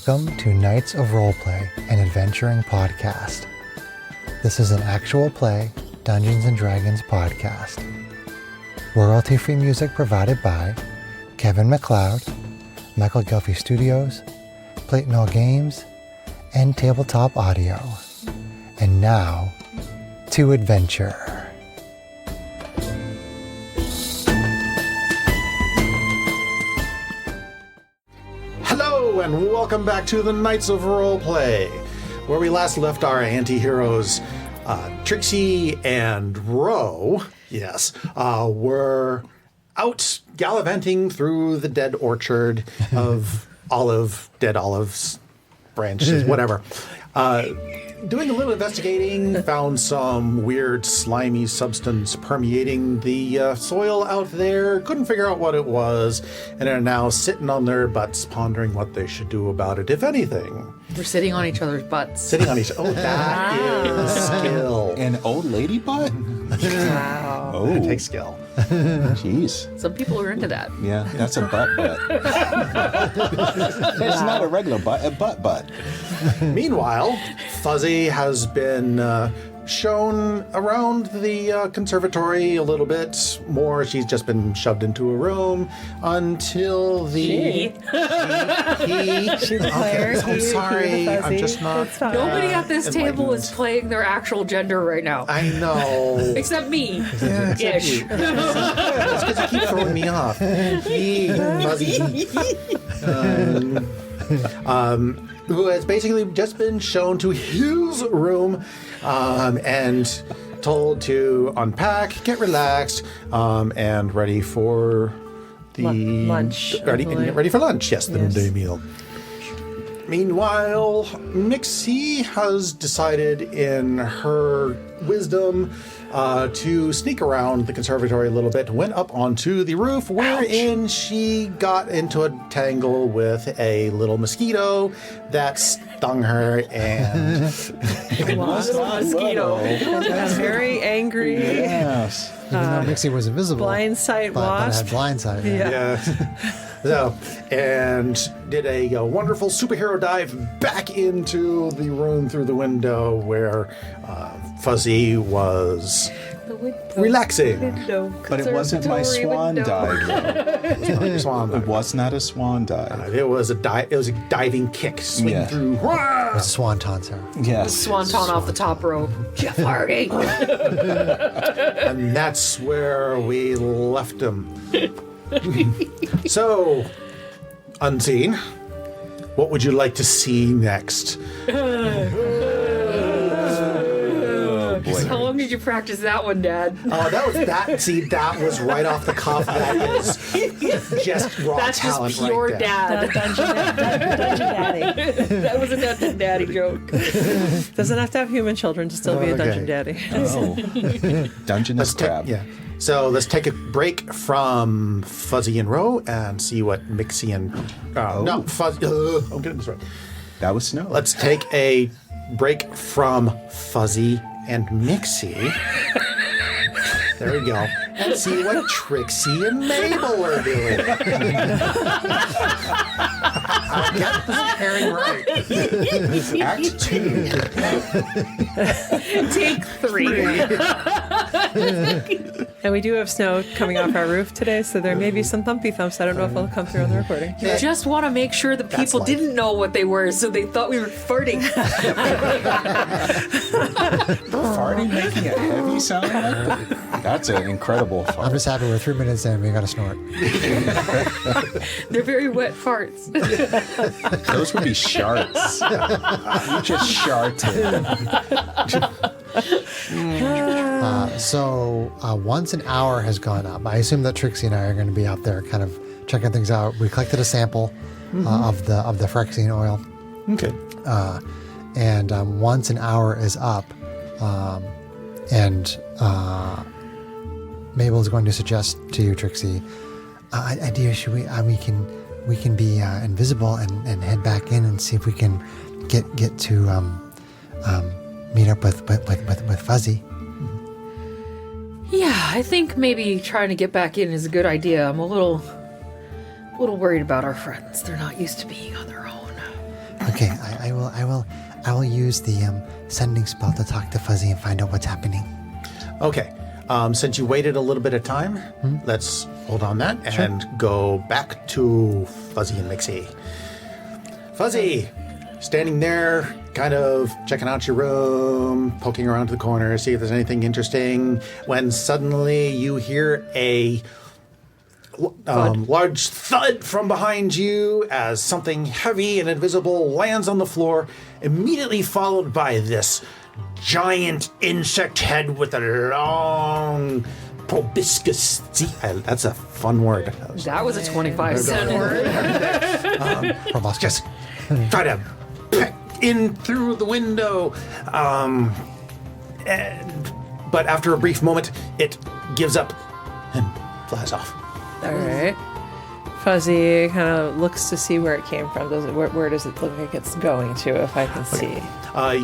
Welcome to Knights of Roleplay, an adventuring podcast. This is an actual play Dungeons & Dragons podcast. Royalty-free music provided by Kevin MacLeod, Michael Gelfi Studios, Platenall Games, and Tabletop Audio. And now, to adventure. Hello, and welcome back to the Knights of Roleplay, where we last left our anti-heroes, Trixie and Ro, were out gallivanting through the dead orchard of dead olives, branches, whatever. Doing a little investigating, found some weird slimy substance permeating the soil out there, couldn't figure out what it was, and are now sitting on their butts pondering what they should do about it, if anything. We're sitting on each other's butts. Sitting on each other. Oh, that is skill. An old lady butt? Wow. Oh, It takes skill. jeez. Some people are into that. Yeah, that's a butt. It's not a regular butt, a butt. Meanwhile, Fuzzy has been shown around the conservatory a little bit more. She's just been shoved into a room until the... He. She's the player. Okay, I'm sorry. I'm just not... Nobody at this table enlightened. is playing their actual gender right now. I know. Except me. Yeah, Ish. That's because you keep throwing me off. He, Fuzzy. Who has basically just been shown to his room and told to unpack, get relaxed, and ready for the Lunch, hopefully. ready for lunch. Yes, the midday meal. Meanwhile, Mixie has decided in her wisdom to sneak around the conservatory a little bit, went up onto the roof, wherein she got into a tangle with a little mosquito that stung her, and Mosquito. Very angry. Yes. Even though Mixie was invisible, Blind sight but it wasp. had blindside. Yeah. So, and did a wonderful superhero dive back into the room through the window where Fuzzy was relaxing. But it wasn't my swan dive, though. Swan It dive. was not a swan dive. It was a diving kick, swing Yeah. through. It was a swanton, sir. Yes. Swanton off the top rope. Jeff Hardy. And that's where we left him. So, Unseen, what would you like to see next? Oh, boy. How long did you practice that one, Dad? That was right off the cuff. That is just raw That's talent just pure right there. dad. Dungeon daddy. That was a Dungeon Daddy joke. Doesn't have to have human children to still be a dungeon daddy. Oh. Dungeness crab. Yeah. So let's take a break from Fuzzy and Ro and see what Mixie and no Fuzzy. I'm getting this right. That was snow. Let's take a break from Fuzzy and Mixie. There we go. And see what Trixie and Mabel are doing. I'll get this pairing right. Act 2. Take 3. And we do have snow coming off our roof today, so there may be some thumpy thumps. I don't know if it'll come through on the recording. You just want to make sure the people life. didn't know what they were, so they thought we were farting. Farting making a heavy sound like that? That's an incredible I'm fart. just happy we're 3 minutes in and we got to snort. They're very wet farts. Those would be sharts. You just sharted. So once an hour has gone up, I assume that Trixie and I are going to be out there kind of checking things out. We collected a sample of the Phyrexene oil. Okay. And once an hour is up, and Mabel is going to suggest to you, Trixie, idea should we we can be invisible and head back in and see if we can get to meet up with Fuzzy. Yeah, I think maybe trying to get back in is a good idea. I'm a little worried about our friends. They're not used to being on their own. Okay, I will use the sending spell to talk to Fuzzy and find out what's happening. Okay. Since you waited a little bit of time, let's hold on that and go back to Fuzzy and Mixie. Fuzzy, standing there, kind of checking out your room, poking around to the corner, see if there's anything interesting, when suddenly you hear a large thud from behind you as something heavy and invisible lands on the floor, immediately followed by this giant insect head with a long proboscis. See, that's a fun word. That was a 25-cent word. Just try to peck in through the window. But after a brief moment, it gives up and flies off. All right. Fuzzy kind of looks to see where it came from. Where does it look like it's going to, if I can see?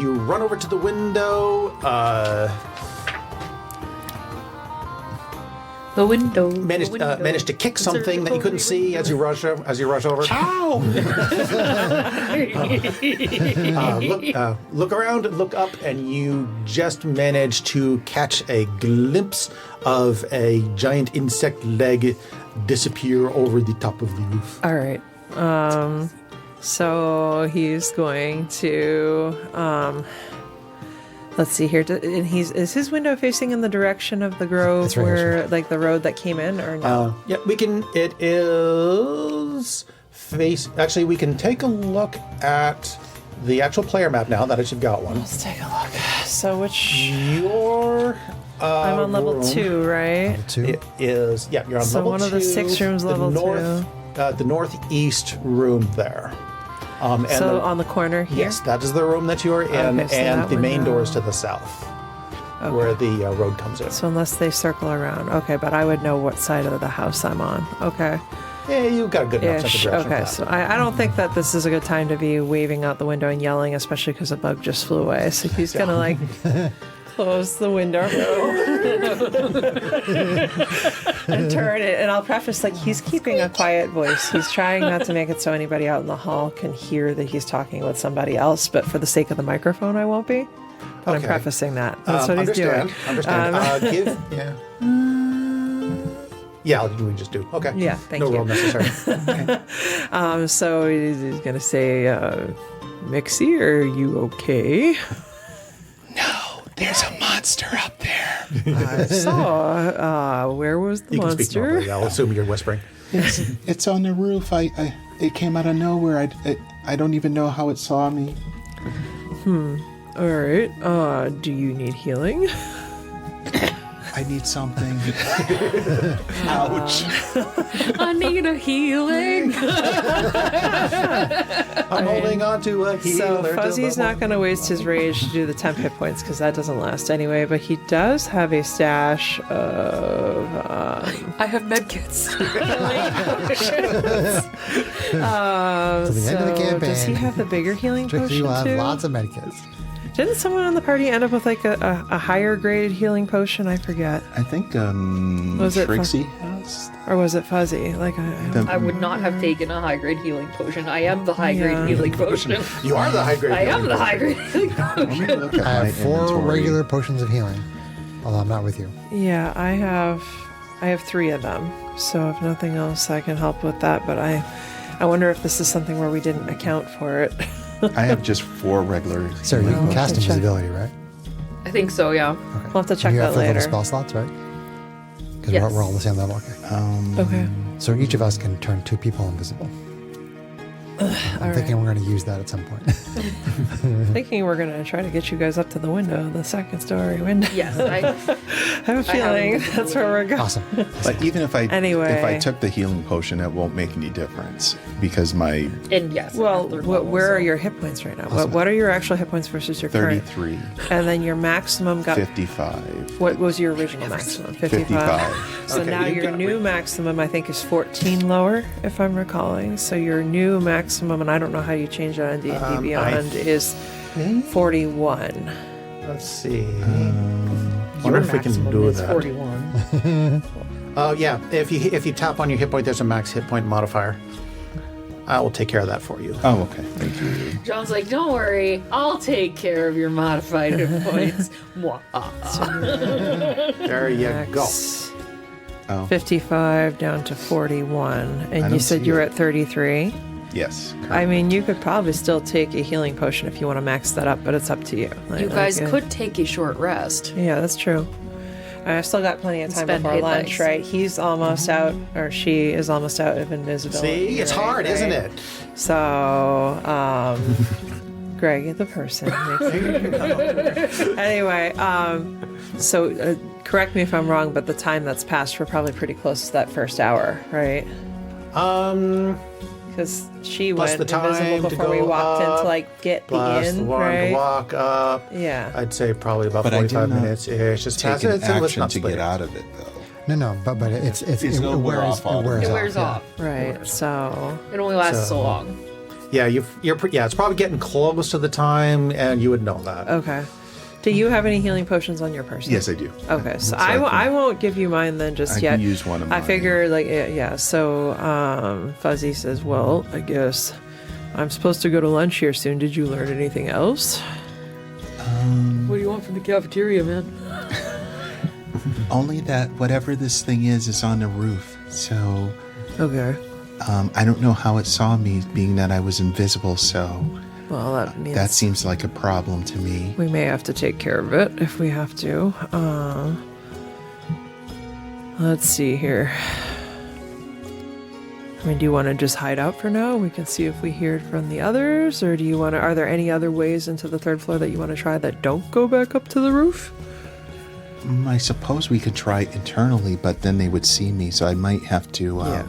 You run over to the window. The window. Managed to kick something that you couldn't see as you rush over. Look around, look up, and you just manage to catch a glimpse of a giant insect leg disappear over the top of the roof. All right. So he's going to let's see here. And is his window facing in the direction of the grove, It's right where here. like the road that came in, or no? Yeah, we can. It is face. Actually, we can take a look at the actual player map now that you've got one. Let's take a look. So which Your I'm on level room 2, right? Level 2. It is. Yeah, you're on So level 2. one of the 6 rooms, the level 2. The northeast room there. And So on the corner here. yes, that is the room that you're in, Okay, so and that the main window. door is to the south, where the road comes in. So unless they circle around, okay. But I would know what side of the house I'm on. Okay. Yeah, you've got a good enough sense of Ish. direction. Okay, for so that. I don't think that this is a good time to be waving out the window and yelling, especially because a bug just flew away. So he's gonna like close the window and turn it. And I'll preface like he's keeping a quiet voice. He's trying not to make it so anybody out in the hall can hear that he's talking with somebody else. But for the sake of the microphone, I won't be. But I'm Okay. prefacing that. That's what he's doing. Understand. Yeah, we just do. Okay. Yeah, thank no you. roll necessary. So he's gonna say, Mixie, are you okay? There's a monster up there. I saw. Where was the You can speak monster? normally. I'll assume you're whispering. It's on the roof. It came out of nowhere. I don't even know how it saw me. All right. Do you need healing? I need something. Ouch. I need a healing. I'm holding on to a healer. So till Fuzzy's the not going to waste his rage to do the temp hit points because that doesn't last anyway. But he does have a stash of. I have medkits. To the end of the campaign. Does he have the bigger healing Trixie potion will have too? lots of medkits. Didn't someone on the party end up with like a higher graded healing potion? I forget. I think Was it Trixie has. Or was it Fuzzy? Like I don't I would not have taken a high grade healing potion. I am the high grade Yeah. healing potion. You are the high grade. I am the high grade healing Let me potion. look at I my have 4 inventory. regular potions of healing, although I'm not with you. Yeah, I have 3 of them. So if nothing else, I can help with that. But I wonder if this is something where we didn't account for it. I have just 4 regular. So you can cast check. invisibility, right? I think so, yeah. Okay. We'll have to check you that have 5 later. little spell slots, right? Because Yes. we're all the same level. Okay. Okay. So each of us can turn 2 people invisible. I'm thinking we're going to use that at some point. Thinking we're gonna try to get you guys up to the window, the second story window. Yes, I I have a feeling that's where we're going. Awesome. But even if I Anyway. took the healing potion, it won't make any difference because my and yes. Well, third level, where so- are your hit points right now? What are your actual hit points versus your current? 33, And then your maximum got. 55, What was your original maximum? 55. So Okay, now you've your got- new maximum, I think, is 14 lower, if I'm recalling. So your new maximum, and I don't know how you change that on D&D Beyond, is 41. Let's see. Your Wonder if we can maximum do is that. 41. Yeah. If you tap on your hit point, there's a max hit point modifier. I will take care of that for you. Oh, okay. Thank you. John's like, don't worry, I'll take care of your modified hit points. Mwah. There you go. Max Oh, 55 down to 41. And you don't said see you were it. at 33. yes. I mean, you could probably still take a healing potion if you want to max that up, but it's up to you. You guys could take a short rest. Yeah, that's true. I've still got plenty of time Spend before hit lunch, dice. right? He's almost out, or she is almost out of invisibility. See, it's right? hard, isn't Right. it? So, Greg, the person. Anyway, so correct me if I'm wrong, but the time that's passed, we're probably pretty close to that first hour, right? Because she Plus went the time invisible to before we go walked in up, to like get plus the the inn, one right? to walk up. Yeah. I'd say probably about But I did 45 not minutes ish. Just Take an action to get out of it, though. No, but it's It's it gonna wear wears off on It wears yeah. off. Right. So It only lasts so long. Yeah, yeah, it's probably getting close to the time, and you would know that. okay. Do you have any healing potions on your person? Yes, I do. Okay, so I can- I won't give you mine then just I yet. can use one of I mine. figure like yeah. So Fuzzy says, "Well, I guess I'm supposed to go to lunch here soon. Did you learn anything else?" What do you want from the cafeteria, man? Only that whatever this thing is on the roof. So Okay. I don't know how it saw me, being that I was invisible. So Well, that means that seems like a problem to me. we may have to take care of it if we have to. Let's see here. I mean, do you want to just hide out for now? We can see if we hear from the others, or do you want to? Are there any other ways into the third floor that you want to try that don't go back up to the roof? I suppose we could try internally, but then they would see me, so I might have to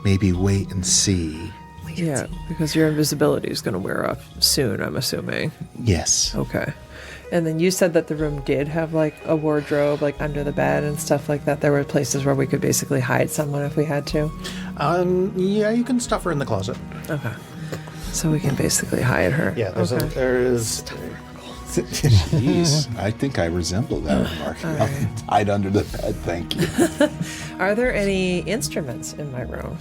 maybe wait and see. Yeah, because your invisibility is going to wear off soon, I'm assuming. Yes. Okay. And then you said that the room did have like a wardrobe, like under the bed and stuff like that. There were places where we could basically hide someone if we had to. Yeah, you can stuff her in the closet. Okay. So we can basically hide her. Yeah, okay. there is. Jeez, I think I resemble that remark. Hide under the bed, thank you. Are there any instruments in my room?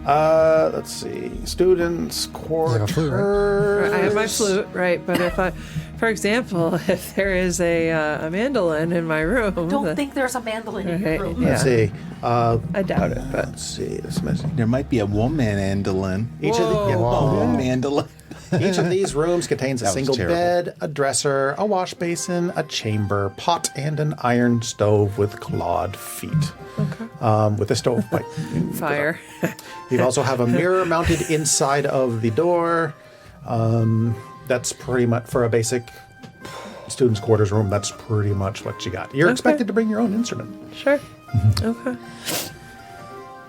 Let's see. Students' quarters. have a flute, right? I have my flute, right? But if I, for example, if there is a mandolin in my room, Don't think there's a mandolin in your Right, room. yeah. Let's see. I doubt it, but Let's see. This missing. There might be a woman mandolin. Each of, the, yeah, A mandolin. each of these rooms contains a That was single terrible. bed, a dresser, a wash basin, a chamber, pot, and an iron stove with clawed feet. Okay. With a stovepipe. fire. You also have a mirror mounted inside of the door. That's pretty much for a basic student's quarters room. That's pretty much what you got. You're expected to bring your own instrument. Sure. Okay.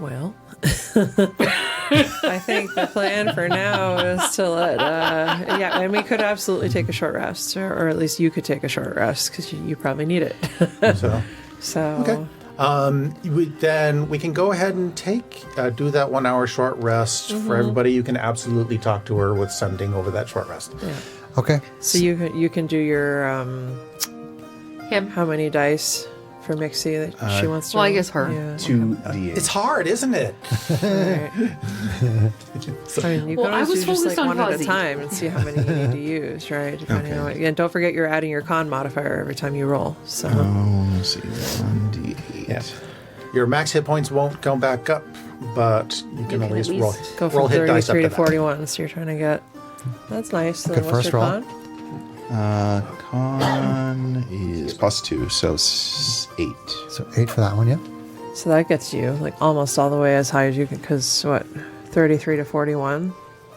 Well, I think the plan for now is to let, yeah, and we could absolutely take a short rest, or at least you could take a short rest because you probably need it. So, So, okay. Then we can go ahead and do that 1 hour short rest for everybody. You can absolutely talk to her with sending over that short rest. yeah. Okay. So you can do your Him. how many dice for Mixie that she wants to? Well, I roll? guess her. Yeah. 2d8. It's hard, isn't it? Right. I mean, you Well, can I always was do just focused like on one at a Fuzzy. time and see how many you need to use, right? Depending on what, and don't forget you're adding your con modifier every time you roll. So Let's see, 1d8. Yeah. Your max hit points won't go back up, but you can at least roll, go roll from hit dice up 33 to to that. 41. So you're trying to get. That's nice. So Good what's first your roll. con? Con is +2, so 8. So 8 for that one, yeah? So that gets you like almost all the way as high as you can. Because what, 33 to 41?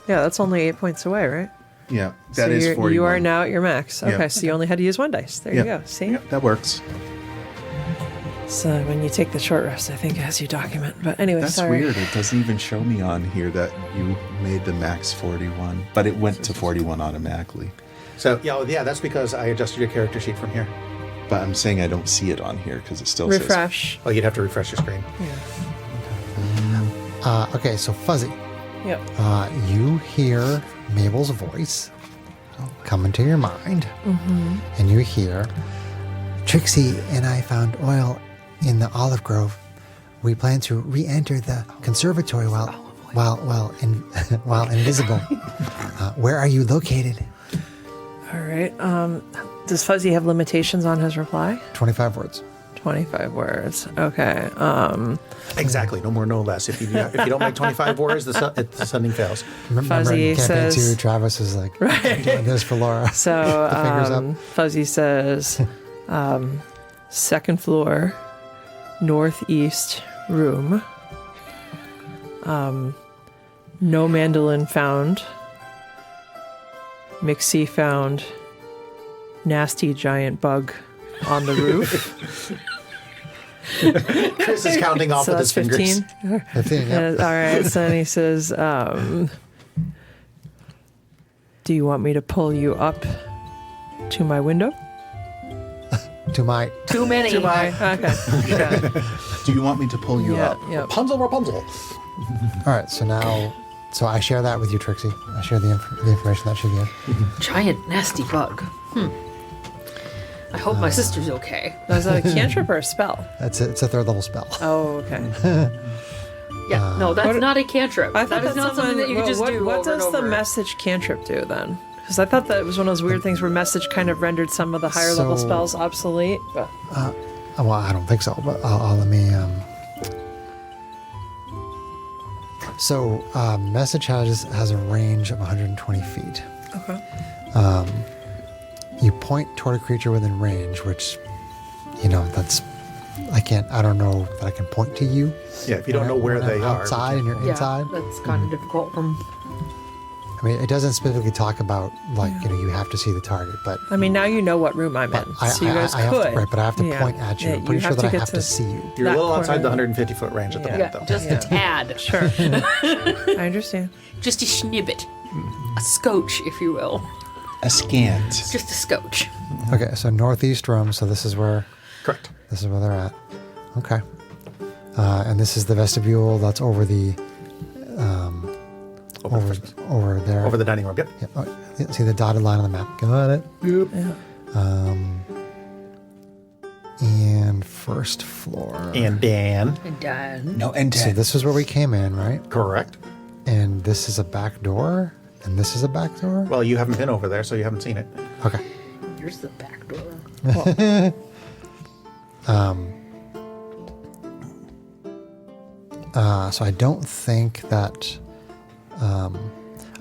Yeah, that's only 8 points away, right? Yeah, So that is you're, 41. you are now at your max. Okay, Yeah. so you only had to use one dice. There you Yeah. go. See? That works. So when you take the short rest, I think it has you document. But anyway, That's sorry. weird. It doesn't even show me on here that you made the max 41, but it went to 41 automatically. So, yeah, that's because I adjusted your character sheet from here. But I'm saying I don't see it on here because it still Refresh. Oh, you'd have to refresh your screen. Okay, so Fuzzy, Yep. you hear Mabel's voice come into your mind, and you hear, Trixie and I found oil in the olive grove. We plan to re-enter the conservatory while while invisible, where are you located? All right. Does Fuzzy have limitations on his reply? 25 words. 25 words. Okay. Exactly. No more, no less. If you don't make 25 words, the sending fails. Remember Fuzzy in campaign says- 2, Travis is like doing this for Laura. So The fingers up. Fuzzy says, second floor, northeast room. No mandolin found. Mixie found nasty giant bug on the roof. Chris is counting off So with that's his fingers. 15. 15, yep. All right. So then he says, do you want me to pull you up to my window? To my Too many. Okay. Yeah. Do you want me to pull you Yeah. up? Yeah. Rapunzel, Rapunzel. All right, so I share that with you, Trixie. I share the information that she gave. Giant nasty bug. I hope my sister's okay. Now, is that a cantrip or a spell? It's a third level spell. Oh, okay. Yeah, no, that's What- not a cantrip. I thought That is not something that you can just do What over and does the over. message cantrip do then? Because I thought that was one of those weird things where message kind of rendered some of the higher level So- spells obsolete. But Well, I don't think so, but I'll let me. So, message has a range of 120 feet. okay. You point toward a creature within range, which, that's. I don't know that I can point to you. Yeah, if you don't know where when I'm they are. outside and you're Yeah, inside. that's kind of difficult from. I mean, it doesn't specifically talk about you have to see the target, but I mean, now you know what room I'm in, so you guys I have could. to, right, but I have to Yeah. point at you. Yeah, I'm pretty sure have that to I get have to see you. You're a that little outside the corner. 150-foot range at the Yeah. moment, though. Just Yeah. a tad. Sure. I understand. Just a snippet. A scotch, if you will. A scant. Just a scotch. Okay, so northeast room. So this is where Correct. they're at. Okay, and this is the vestibule that's over the over there. Over the dining room. Yep. Yep. Oh, yeah, see the dotted line on the map. Got it. Yeah. And first floor. And Dan. And Dan. No, and So this is where we came in, right? Correct. And this is a back door, and this is a back door. Well, you haven't been over there, so you haven't seen it. Okay. Here's the back door. So I don't think that.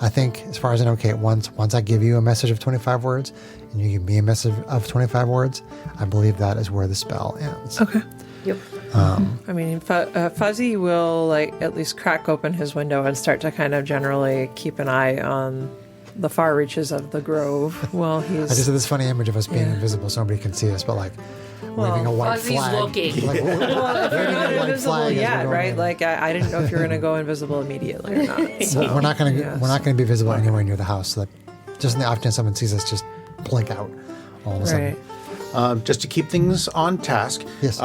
I think, as far as I know, okay, once I give you a message of 25 words, and you give me a message of 25 words, I believe that is where the spell ends. Okay. Yep. I mean, Fuzzy will at least crack open his window and start to kind of generally keep an eye on the far reaches of the grove while he's. I just had this funny image of us being Yeah. invisible, so nobody can see us, but waving a white Fuzzy's flag. looking. Like, Well, if you're waving not a white invisible flag as we're yet, going right? in. Like I didn't know if you were going to go invisible immediately or not. So, We're not gonna yes. we're not gonna be visible anywhere near the house. So that just in the off chance someone sees us, just blink out all of a sudden. Right. Just to keep things on task. Yes.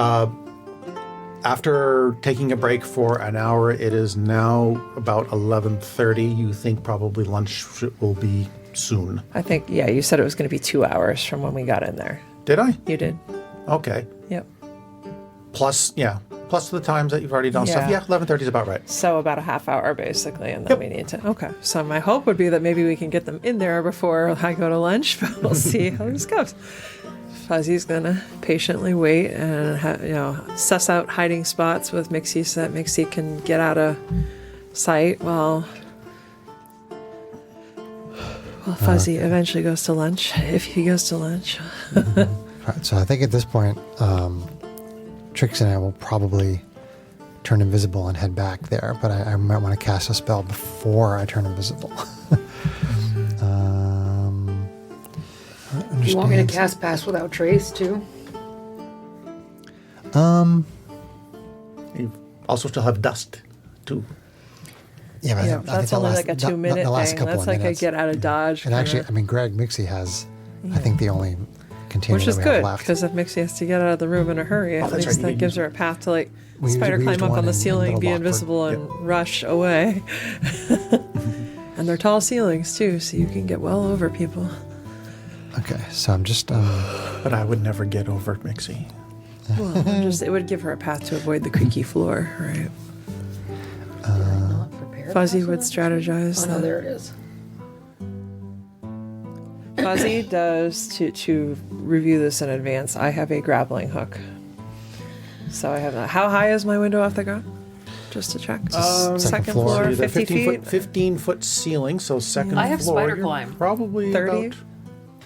After taking a break for an hour, it is now about 11:30. You think probably lunch will be soon. I think, yeah, you said it was going to be 2 hours from when we got in there. Did I? You did. Okay. Yep. Plus the times that you've already done stuff. Yeah. Yeah, 11:30 is about right. So about a half hour basically, and then we need to. Okay. So my hope would be that maybe we can get them in there before I go to lunch, but we'll see how this goes. Fuzzy's gonna patiently wait and suss out hiding spots with Mixie so that Mixie can get out of sight while Fuzzy eventually goes to lunch, if he goes to lunch. Right, so I think at this point, Trixie and I will probably turn invisible and head back there, but I might want to cast a spell before I turn invisible. You want me to cast Pass Without Trace, too? You also still have dust, too. Yeah, but I Yeah, think that's the only last- like a 2 minute the last thing. couple That's of like minutes. a get out of dodge. And actually, kinda- I mean, Greg Mixie has, I think, the only container which is that we have good left. because if Mixie has to get out of the room in a hurry, at that's least right, that you gives used- her a path to We used- spider we climb used up one on the in ceiling, Little be Lockwood. invisible, and rush away. And they're tall ceilings too, so you can get well over people. Okay, so I'm just, But I would never get over Mixie. Well, it would give her a path to avoid the creaky floor, right? Not prepared Fuzzy would strategize. Oh, no, there it is. Fuzzy does to review this in advance. I have a grappling hook, so I have that. How high is my window off the ground? Just to check. Second floor, The 50 feet. 15-foot ceiling, so second I have floor. spider you're climb. Probably 30? about...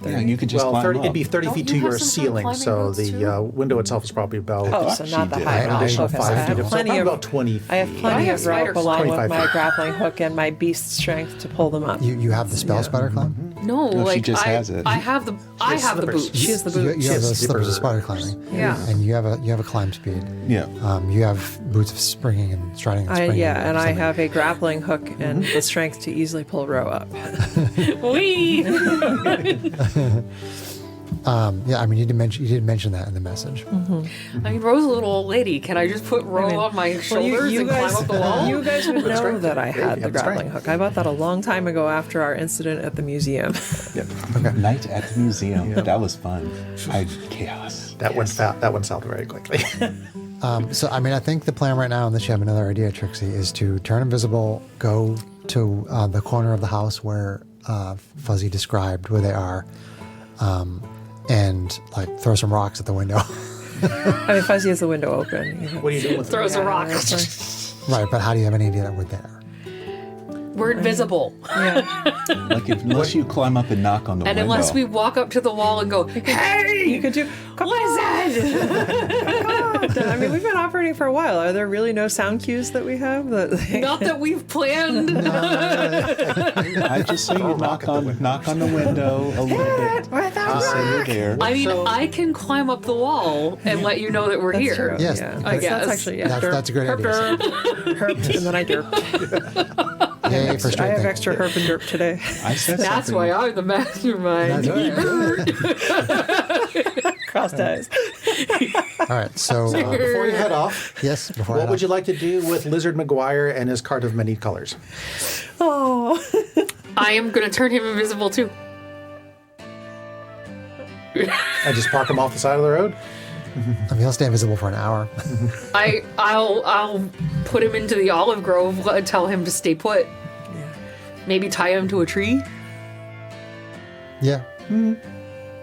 Yeah, you could just Well, climb 30, up. it'd be 30 Don't feet you to have your some sort of ceiling, climbing so routes, the too? window itself is probably about Oh, thought so she not the did. height. an additional Okay, 5 so I feet. have So plenty probably of about 20 feet. I have plenty I have of rope spider along with 25 my feet. grappling hook and my beast strength to pull them up. You have the spell spider climb? No, she like just has it. I have the slippers. boots. She has the You, boots. you have the Yes, slippers of zipper. spider climbing. Yeah. And you have a climb speed. Yeah. You have boots of springing and striding and springing. And I something. have a grappling hook and the strength to easily pull Row up. Wee! Yeah, I mean, you did mention that in the message. I mean, Ro's a little old lady. Can I just put Ro on my shoulders and climb up the wall? You guys would know strength. that I Yeah, had you the have the grappling strength. hook. I bought that a long time ago after our incident at the museum. Night at the museum. That was fun. I chaos. That went south very quickly. So, I mean, I think the plan right now, unless you have another idea, Trixie, is to turn invisible, go to the corner of the house where Fuzzy described where they are, and like throw some rocks at the window. I mean, Fuzzy has the window open. What are you doing with Throws a rock. Right, but how do you have any idea that we're there? We're invisible. Like unless you climb up and knock on the And window. unless we walk up to the wall and go, hey! You could do. Listen! I mean, we've been operating for a while. Are there really no sound cues that we have? Not that we've planned. I just say you knock on the window a little bit. Just say you're there. I mean, I can climb up the wall and let you know that we're here. True. Yes, Yeah. I That's guess. actually, yeah. That's a great idea. Herp, and then I derp. Yay for I straight have thinking. extra herp and derp today. I said That's something. why I'm the mastermind. Crossed eyes. All right, so Before you head off, yes, before what would you like to do with Lizard McGuire and his cart of many colors? Oh. I am going to turn him invisible too. I just park him off the side of the road? I mean, he'll stay invisible for an hour. I'll put him into the olive grove and tell him to stay put. Maybe tie him to a tree. Yeah.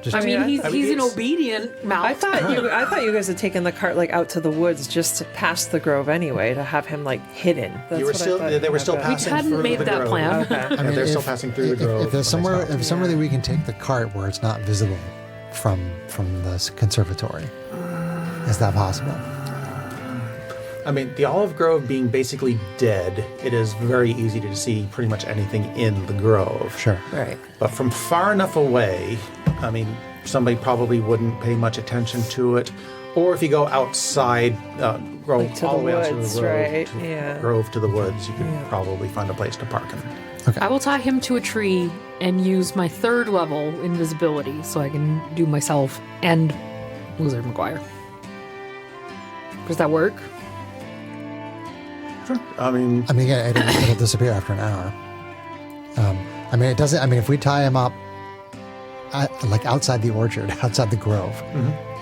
Just, I mean, he's an it's- obedient mouse. I thought you guys had taken the cart like out to the woods just to pass the grove anyway to have him like hidden. That's You were what I still, thought. they were still Okay. passing hadn't through made the that grove. plan. Okay. I mean, they're still passing through the grove If there's when they somewhere, stop. if somewhere that we can take the cart where it's not visible from the conservatory, is that possible? I mean, the olive grove being basically dead, it is very easy to see pretty much anything in the grove. Sure. Right. But from far enough away, I mean, somebody probably wouldn't pay much attention to it. Or if you go outside, go Like to all the the way out to woods, the grove, right? to, Yeah. grove to the woods, you could probably find a place to park him. I will tie him to a tree and use my 3rd level invisibility so I can do myself and Lizard McGuire. Does that work? I mean, Again, it'll disappear after an hour. I mean, it doesn't. I mean, if we tie him up, like outside the orchard, outside the grove,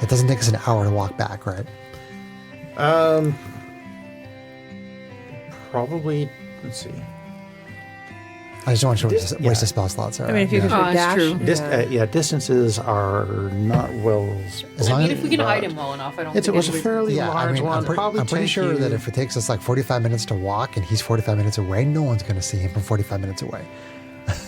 it doesn't take us an hour to walk back, right? probably, let's see. I just don't want you to Yeah. waste a spell slot, Sarah. I mean, if you could Oh, that's dash. true. Distances are not well. As I long mean, as- if we can hide him well enough, I don't It think was a anybody- fairly yeah, large I mean, one. I'm pretty sure that if it takes us like 45 minutes to walk and he's 45 minutes away, no one's going to see him from 45 minutes away.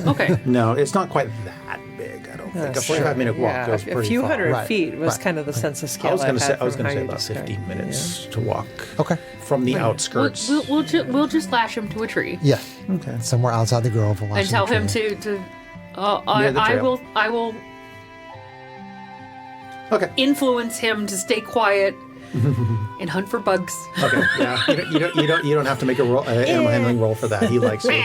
Okay. No, it's not quite that big. I don't think a 45-minute walk goes a pretty few far. hundred Right, feet was right. kind of the sense of scale. I was going to say had from how you about described 15 it. minutes to walk. Okay. From the outskirts. We'll just lash him to a tree Yeah. Okay. Somewhere outside the grove. We'll and tell him to. to Near the trail. I will Okay. influence him to stay quiet and hunt for bugs. Okay. Yeah. You don't have to make a roll, animal handling roll for that. He likes it.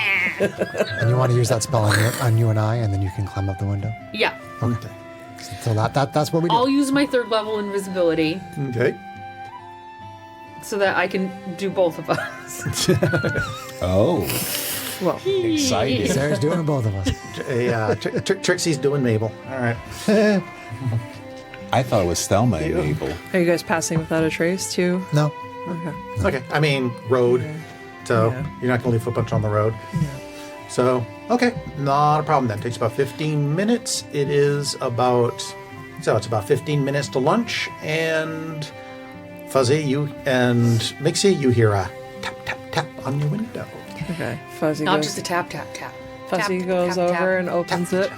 And you want to use that spell on you and I, and then you can climb up the window. Yeah. Okay. So that's what we do. I'll use my 3rd level invisibility Okay. so that I can do both of us. Oh, Well, exciting. Sarah's doing both of us. Yeah. Trixie's doing Mabel. All right. I thought it was Thelma and Mabel. are you guys passing without a trace too? No. Okay. Okay. I mean, road. So Yeah. you're not going to leave footprints on the road. So, okay, not a problem then. Takes about 15 minutes. It's about 15 minutes to lunch, and Fuzzy, you and Mixie, you hear a tap, tap, tap on your window. Okay. Fuzzy Not goes, just a tap, tap, tap. Fuzzy Tap, goes tap, over tap. and opens it.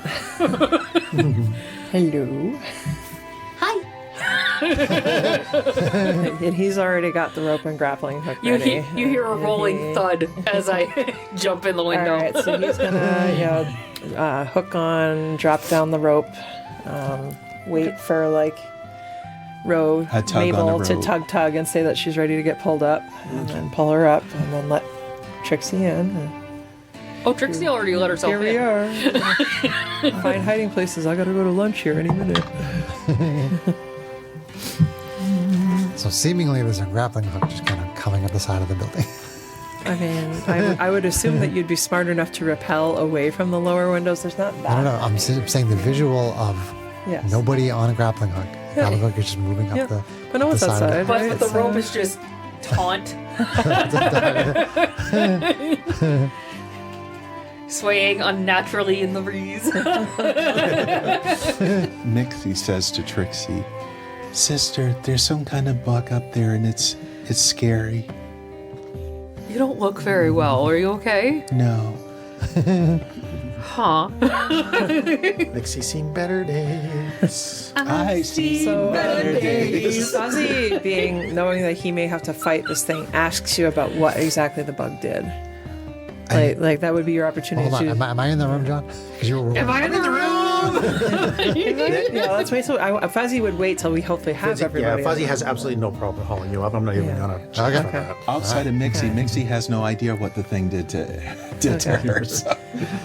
Hello. Hi. And he's already got the rope and grappling hook You, ready. you hear a rolling thud as I jump in the All window. right, so he's gonna, hook on, drop down the rope, wait for like Ro A tug on Mabel the to rope. tug and say that she's ready to get pulled up, and then pull her up, and then let Trixie in. Oh, Trixie already let herself Here we in. are. Find hiding places. I gotta go to lunch here any minute. So seemingly there's a grappling hook just kind of coming up the side of the building. I mean, I would assume that you'd be smart enough to rappel away from the lower windows. There's not that. I don't know. I'm saying the visual of Yes. nobody on a grappling hook. Yeah. Grappling hook is just moving up Yeah. the. But no up one's the side of outside. it. But right? the So- rope is just taunt. Swaying unnaturally in the breeze. Mixie says to Trixie, "Sister, there's some kind of bug up there, and it's scary." You don't look very well. Are you okay? No. Huh? Mixie's seen better days. I see So, better days. Fuzzy, knowing that he may have to fight this thing, asks you about what exactly the bug did. Like that would be your opportunity Hold on. to. Am I in the room, John? Because you were. Am I in the room? Yeah, let's wait till Fuzzy would wait till we hopefully have Fuzzy, everybody. yeah, Fuzzy has absolutely no problem hauling you up. I'm not even Yeah. gonna. Okay. for that. Outside of Mixie, Mixie has no idea what the thing did to her. So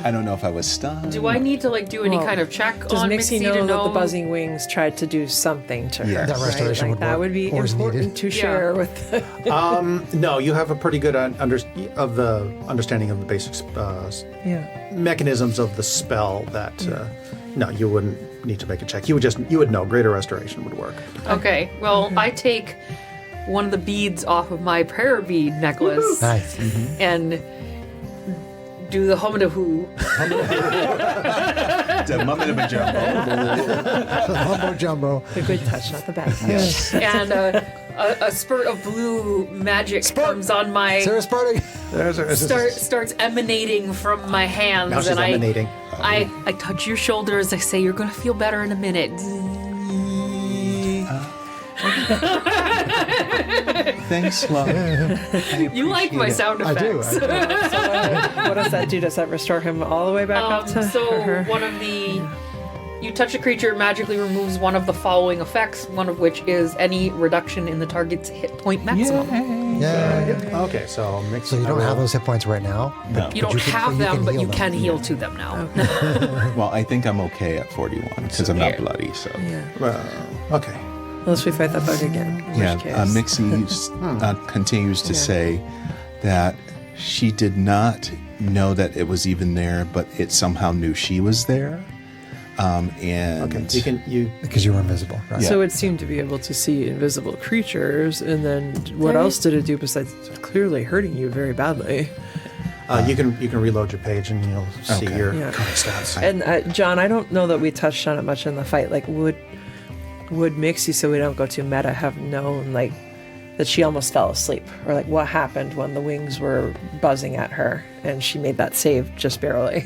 I don't know if I was stunned. Do I need to do any Well, kind of check Does on Mixie Mixie know to that know the buzzing wings tried to do something to her? Yeah. That right? restoration Like, would that work would be or is important needed. to share with. No, you have a pretty good understanding of the basic Yeah. mechanisms of the spell. That no, you wouldn't need to make a check. You would know. Greater restoration would work. Okay, well, I take one of the beads off of my prayer bead necklace Nice. and do the hum-a-who. The mummy of a jumbo. Mumbo jumbo. The good touch, not the bad touch. And a spurt of blue magic comes on my Sarah Sparting. starts emanating from my hands, Now she's and emanating. I touch your shoulders. I say, "You're gonna feel better in a minute." Thanks, love. You like my sound I do. effects. What does that do? Does that restore him all the way back up to So her? one of the you touch a creature magically removes one of the following effects, one of which is any reduction in the target's hit point maximum. Yeah. Okay, so mix. So you don't have those hit points right now. No. You don't you can- have but you them, can but heal you them. can heal to them now. Well, I think I'm okay at 41 because I'm not bloody. So Yeah. Okay. Unless we fight that bug again. In yeah, which case. Mixie continues to say that she did not know that it was even there, but it somehow knew she was there. And Okay. You Because you were invisible, right? Yeah. So it seemed to be able to see invisible creatures, and then what else did it do besides clearly hurting you very badly? you can reload your page and you'll see Okay. your Yeah. current stats. And John, I don't know that we touched on it much in the fight. Like, would Mixie, so we don't go too meta, have known like that she almost fell asleep, or like what happened when the wings were buzzing at her and she made that save just barely?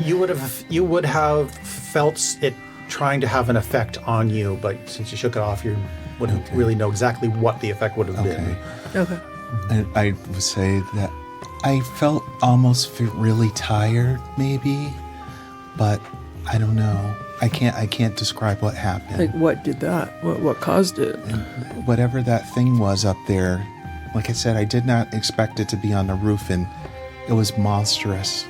You would have felt it trying to have an effect on you, but since you shook it off, you wouldn't really know exactly what the effect would have been. Okay. And I would say that I felt almost really tired, maybe, but I don't know. I can't describe what happened. Like, what did that? What caused it? Whatever that thing was up there, like I said, I did not expect it to be on the roof, and it was monstrous.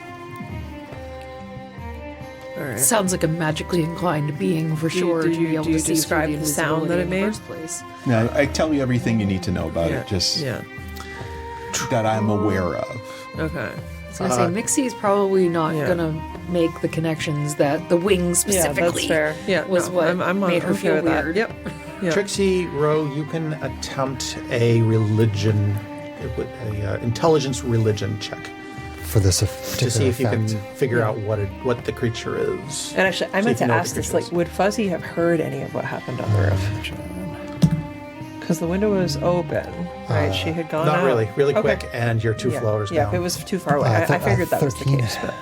All right. Sounds like a magically inclined being for sure. do to be you- able do you to see describe through the sound that it invisibility in the made? first place. Now, I tell you everything you need to know about it, just yeah. that I'm aware of. Okay. I was gonna say Mixie's probably not yeah. gonna make the connections that the wings specifically Yeah, that's fair. Yeah, was no, what I'm made her okay feel with that. weird. Yep. Yep. Trixie, Ro, you can attempt a religion intelligence religion check For this to particular see if you can effect. figure out what the creature is. And actually, I So meant you to know what ask the this, creature like, is. would Fuzzy have heard any of what happened on the roof? Because the window was open, right? She had gone Not out. really, really Okay. quick, and you're two Yeah, floors yeah, down. if it was too far away. I figured that was the 13. case, but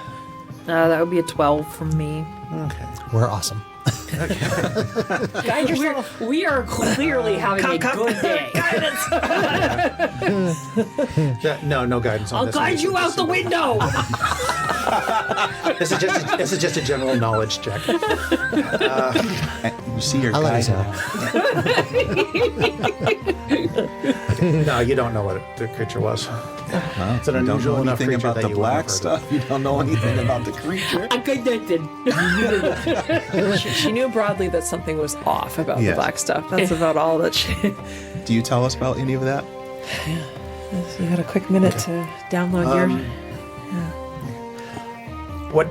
That would be a 12 from me. Okay. We're awesome. Guide yourself. We are clearly having a good day. No guidance on I'll this. guide you out the window. This is just a general knowledge check. You see your I love guy you, now. No, you don't know what the creature was. Huh? It's an You don't unusual know enough anything creature about that the you wouldn't black have heard stuff. You don't know anything about the creature. I'm connected. she knew broadly that something was off about the Yes. black stuff. That's about all that she. Do you tell us about any of that? You got a quick minute to download your. What?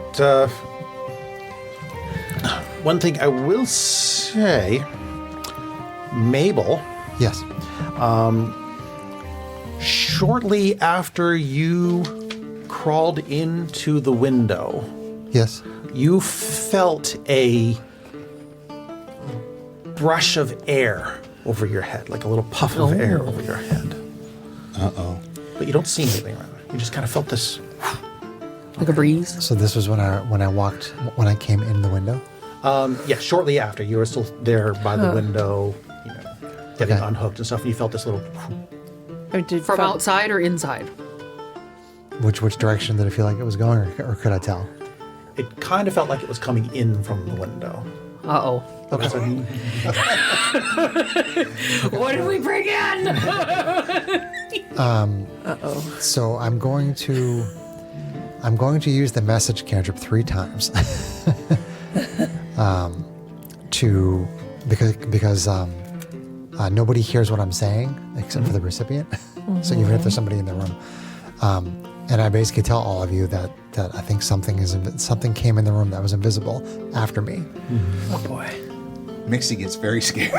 One thing I will say, Mabel, Yes. shortly after you crawled into the window, Yes. you felt a brush of air over your head, like a little puff of air over your head. Uh-oh. But you don't see anything around it. You just kind of felt this. Like a breeze. So this was when I came in the window. Yeah, shortly after you were still there by the window, getting Okay. unhooked and stuff. And you felt this little. Or did From outside or inside? Which direction did it feel like it was going, or could I tell? It kind of felt like it was coming in from the window. Uh-oh. Okay. What did we bring in? So I'm going to use the message cantrip 3 times. Because nobody hears what I'm saying except for the recipient. So even if there's somebody in the room, and I basically tell all of you that I think something came in the room that was invisible after me. Oh boy. Mixie gets very scared.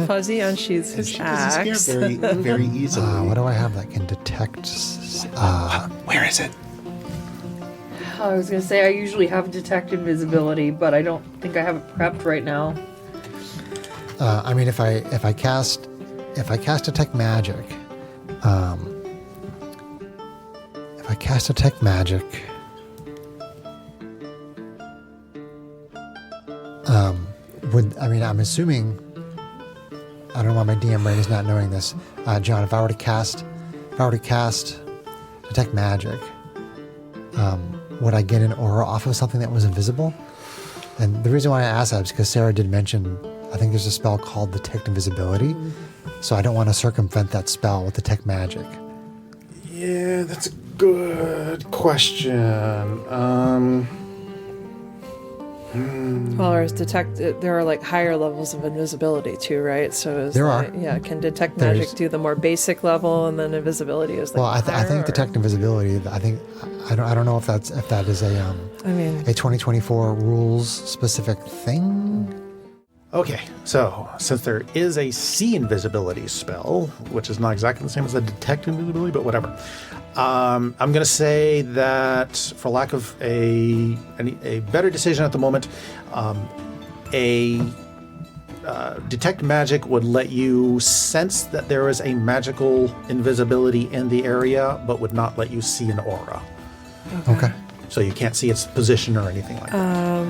Fuzzy unsheathes his She gets axe. scared very, very easily. What do I have that can detect? Where is it? I was gonna say I usually have detect invisibility, but I don't think I have it prepped right now. I mean, if I cast detect magic, I'm assuming, I don't know why my DM brain is not knowing this, John. If I were to cast detect magic, would I get an aura off of something that was invisible? And the reason why I asked that is because Sarah did mention, I think there's a spell called Detect Invisibility. So I don't want to circumvent that spell with Detect Magic. Yeah, that's a good question. Well, or is detect? There are like higher levels of invisibility too, right? So is There like, are. Yeah, can detect magic There's- do the more basic level, and then invisibility is like. Well, I higher, think or- Detect Invisibility, I don't know if that is a I mean, 2024 rules specific thing. Okay, so since there is a see invisibility spell, which is not exactly the same as the detect invisibility, but whatever, I'm going to say that for lack of a better decision at the moment, detect magic would let you sense that there is a magical invisibility in the area, but would not let you see an aura. Okay. So you can't see its position or anything like that. all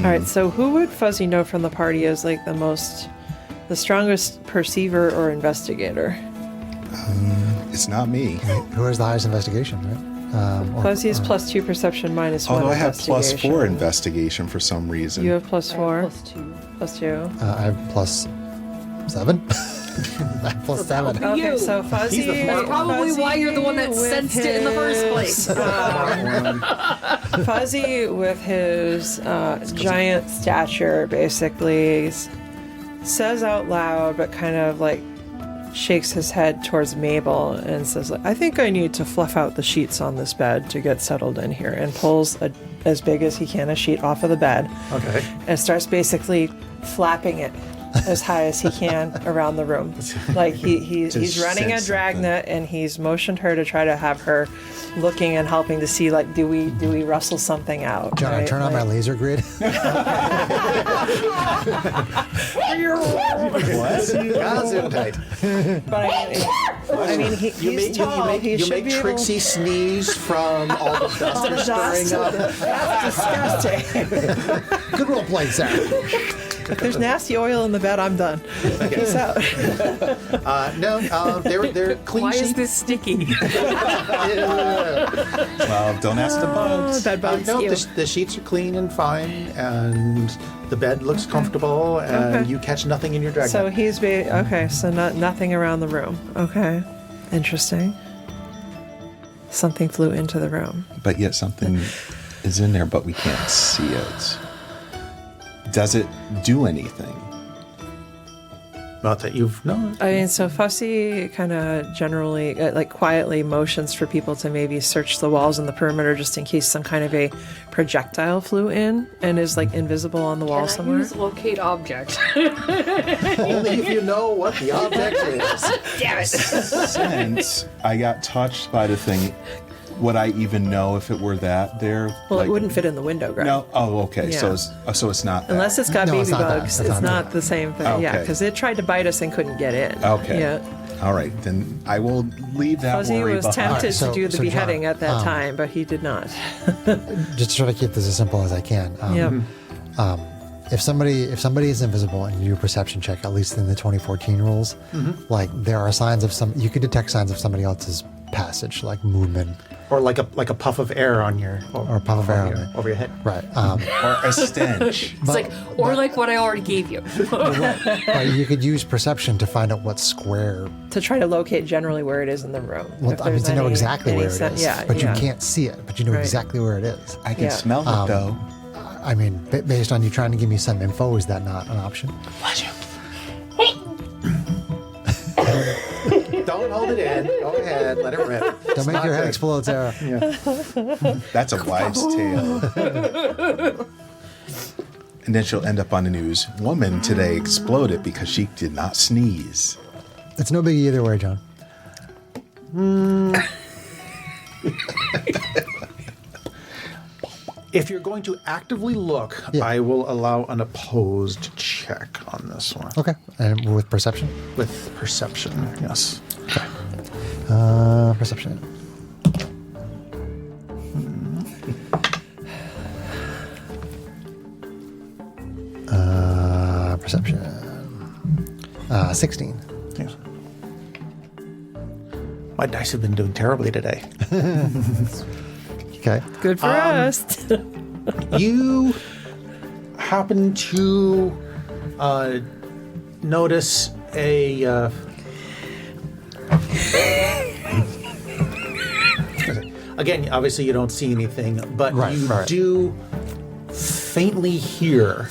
right. So who would Fuzzy know from the party as like the strongest perceiver or investigator? It's not me. Who has the highest investigation, right? Fuzzy is +2 perception, -1 Although I have investigation. +4 investigation for some reason. You have +4, +2. +2. I have +7. I have +7. You. Okay, so Fuzzy. That's probably why you're the one that with sensed it in the first place. Fuzzy, with his giant stature, basically says out loud, but kind of like shakes his head towards Mabel and says, like, I think I need to fluff out the sheets on this bed to get settled in here, and pulls as big as he can a sheet off of the bed Okay. and starts basically flapping it as high as he can around the room. Like he's running a sense dragnet, and he's motioned her to try to have her looking and helping to see, like, do we rustle something out? John, I right? turn on my laser grid. Gesundheit. But I mean, he's tall. He You should make be able. Trixie sneeze from all the dust you're stirring up. That's disgusting. Good role play, Sarah. If there's nasty oil in the bed, I'm done. Peace out. No, they're clean Why is sheet. this sticky? Well, don't ask the bugs. Bed bugs. No, Ew. the sheets are clean and fine, and the bed looks comfortable, and Okay. you catch nothing in your dragnet. So he's okay. So nothing around the room. Okay, interesting. Something flew into the room. But yet something is in there, but we can't see it. Does it do anything? Not that you've known. I mean, so Fussy kind of generally, like, quietly motions for people to maybe search the walls and the perimeter just in case some kind of a projectile flew in and is, like, invisible on the wall Can I somewhere. use locate object? Only if you know what the object is. Damn it! Since I got touched by the thing, would I even know if it were that there? Well, Like- it wouldn't fit in the window, Greg. No. Oh, okay. Yeah. So it's not. That. Unless it's got No, baby it's not that. bugs. It's It's not not that. the same thing. Yeah, Okay. because it tried to bite us and couldn't get in. Okay. Yeah. All right, then I will leave that Fuzzy worry was behind. tempted so- to do the so John, beheading at that time, but he did not. Just to try to keep this as simple as I can. Yeah. If somebody is invisible and you do a perception check, at least in the 2014 rules, like there are signs of you could detect signs of somebody else's passage, like movement Or like a puff of air on your or a puff of air on it. over your head. Right. Or a stench. It's like, or like what I already gave you. But you could use perception to find out what square. To try to locate generally where it is in the room. Well, If I mean, there's to know any- exactly any where it sen- is. Yeah, but yeah. you can't see it. But you know Right. exactly where it is. I can Yeah. smell it though. I mean, based on you trying to give me some info, is that not an option? Don't hold it in. Go ahead. Let it rip. Don't It's make not your head good. explode, Sarah. That's a wives' tale. And then she'll end up on the news. Woman today exploded because she did not sneeze. It's no biggie either way, John. If you're going to actively look, Yeah. I will allow an opposed check on this one. Okay. And with perception? With perception, yes. Perception. Perception. 16. Yes. My dice have been doing terribly today. Okay. Good for us. You happen to notice a. Again, obviously, you don't see anything, but Right, you right. do faintly hear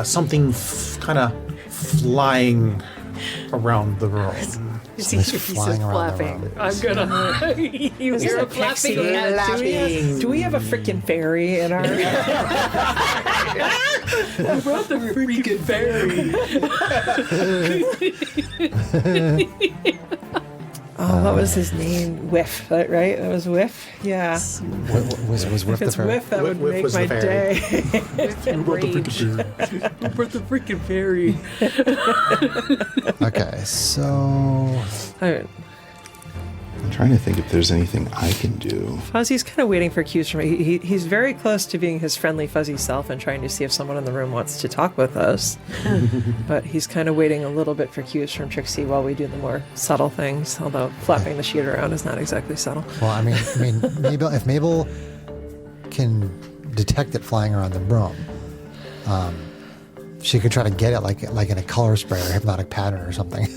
something kind of flying around the room. He's flying around the flapping. room. I'm gonna. You hear a flapping Pixie. cat. Do we have a freaking fairy in our? I brought the freaking fairy. Oh, what was his name? Whiff, right? It was Whiff. Yeah. Was If with it's the Whiff, that Whiff would make was the my fairy. day. Enraged. I brought the freaking fairy. Okay, so Alright. I'm trying to think if there's anything I can do. Fuzzy's kind of waiting for cues from me. He's very close to being his friendly, fuzzy self and trying to see if someone in the room wants to talk with us. But he's kind of waiting a little bit for cues from Trixie while we do the more subtle things. Although flapping the sheet around is not exactly subtle. well, I mean, Mabel. If Mabel can detect it flying around the room, she could try to get it like in a color spray or hypnotic pattern or something.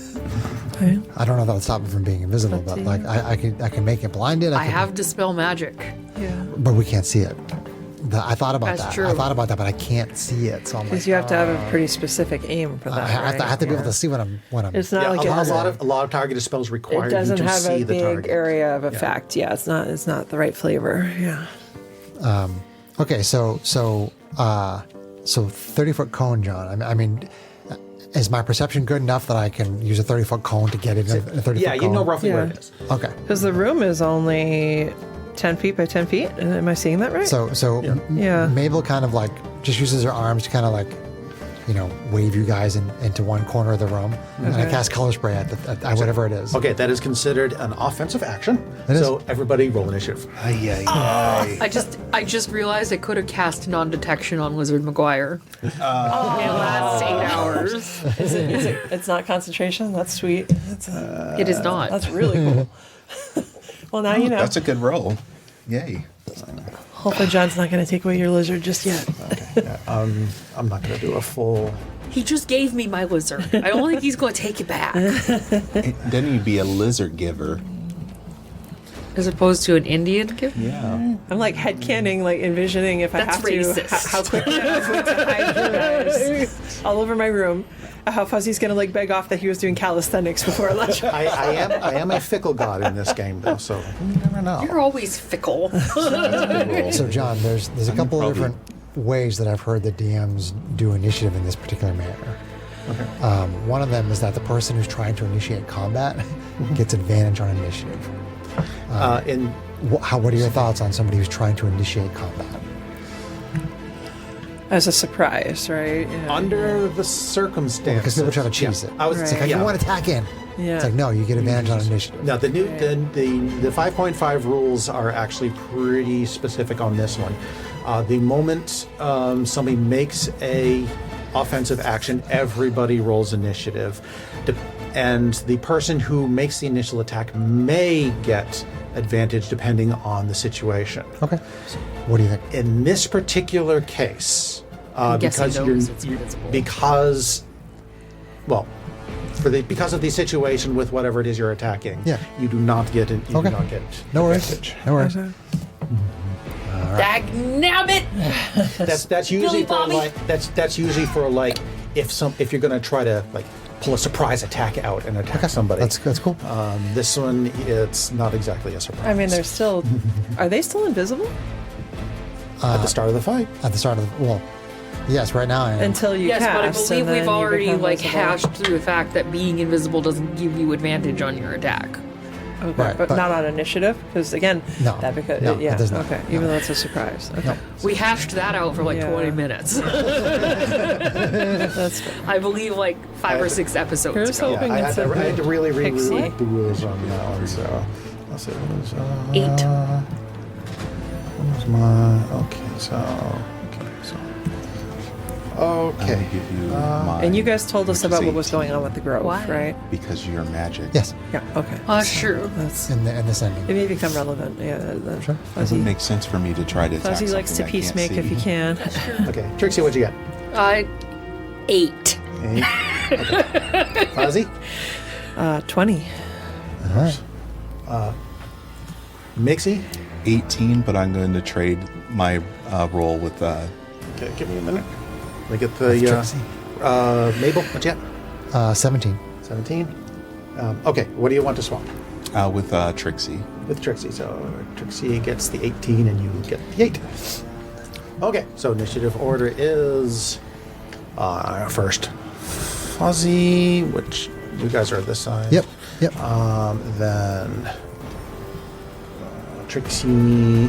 Okay. I don't know if that'll stop it from being invisible, but like I can make it blinded. I have dispel magic. Yeah. but we can't see it. I thought about That's that. true. I thought about that, but I can't see it. So I'm like, Because you have to have a pretty specific aim for that. I have to be able right? to see what I'm. It's not Yeah, like a lot of targeted spells require it you doesn't to have see a the big target. area of effect. Yeah, it's not the right flavor. Yeah. Okay, so So 30-foot cone, John. I mean, is my perception good enough that I can use a 30-foot cone to get in a 30-foot cone? Yeah, you know roughly where Yeah. it is. Okay. Because the room is only 10 feet by 10 feet. Am I seeing that right? So Yeah. Mabel kind of like just uses her arms to kind of like, wave you guys into one corner of the room, and I cast color spray at whatever it is. Okay, that is considered an offensive action. It is. So everybody roll initiative. I just realized I could have cast non-detection on Wizard McGuire in the last 8 hours. Is it, it's not concentration? That's sweet. It is not. That's really cool. Well, now you know. That's a good roll. Yay. Hopefully John's not going to take away your lizard just yet. I'm not going to do a full. He just gave me my lizard. I don't think he's going to take it back. Then you'd be a lizard giver. As opposed to an Indian gift. Yeah. I'm like headcanon, like envisioning if I That's have to, racist. how quickly I'm going to hide your guys all over my room. How Fuzzy's going to like beg off that he was doing calisthenics before lunch. I am a fickle god in this game, though, so you never know. You're always fickle. So John, there's a couple of different ways that I've heard the DMs do initiative in this particular manner. Okay. One of them is that the person who's trying to initiate combat gets advantage on initiative. What are your thoughts on somebody who's trying to initiate combat? As a surprise, right? Yeah. Under the circumstances, Because people try to cheese it. I was It's like, I yeah. just want to attack in. Yeah. It's like, no, you get advantage on initiative. Now the 5.5 rules are actually pretty specific on this one. The moment somebody makes a offensive action, everybody rolls initiative, and the person who makes the initial attack may get advantage depending on the situation. Okay. So what do you think? In this particular case, guessing because knows it's invisible. because of the situation with whatever it is you're attacking, Yeah. you do not get it. You Okay. do not get No worries. advantage. No worries. Dagnabbit! That's usually for Bobby. like that's usually for like if you're gonna try to like pull a surprise attack out and attack somebody. That's cool. This one, it's not exactly a surprise. I mean, they're still. Are they still invisible? at the start of the fight. At the start of yes, right now I am. Until you Yes, cast. but I and believe then we've you already become like visible. hashed through the fact that being invisible doesn't give you advantage on your attack. Okay, Right, but but- not on initiative, because again, No, that because no, yeah, it does not. okay, No. even though it's a surprise. Okay, We hashed that out for like Yeah. 20 minutes. that's fair. I believe like 5 or 6 episodes Here's ago. hoping I it's had, a to, I had to really Pixie. rewrite the rules on that one. So let's see. What was, 8. what was my okay. I'll give you mine. And you guys told us which is about what was 18, going on with the grove, Why? right? because you're magic. Yes, Yeah. Okay. Sure. That's in this ending. it. May become relevant. Yeah. Sure. It Fuzzy, doesn't make sense for me to try to attack Fuzzy likes to something I can't peacemake if see. he can. Okay, Trixie, what'd you get? 8. Okay. Fuzzy, 20. All right. Mixie. 18, but I'm going to trade my roll with Okay, give me a minute. Let me get the Trixie. Mabel. What you got? 17. 17. Okay, what do you want to swap? with Trixie. With Trixie. So Trixie gets the 18 and you get the 8. Okay, so initiative order is first Fuzzy, which you guys are this side. Yep. Then Trixie.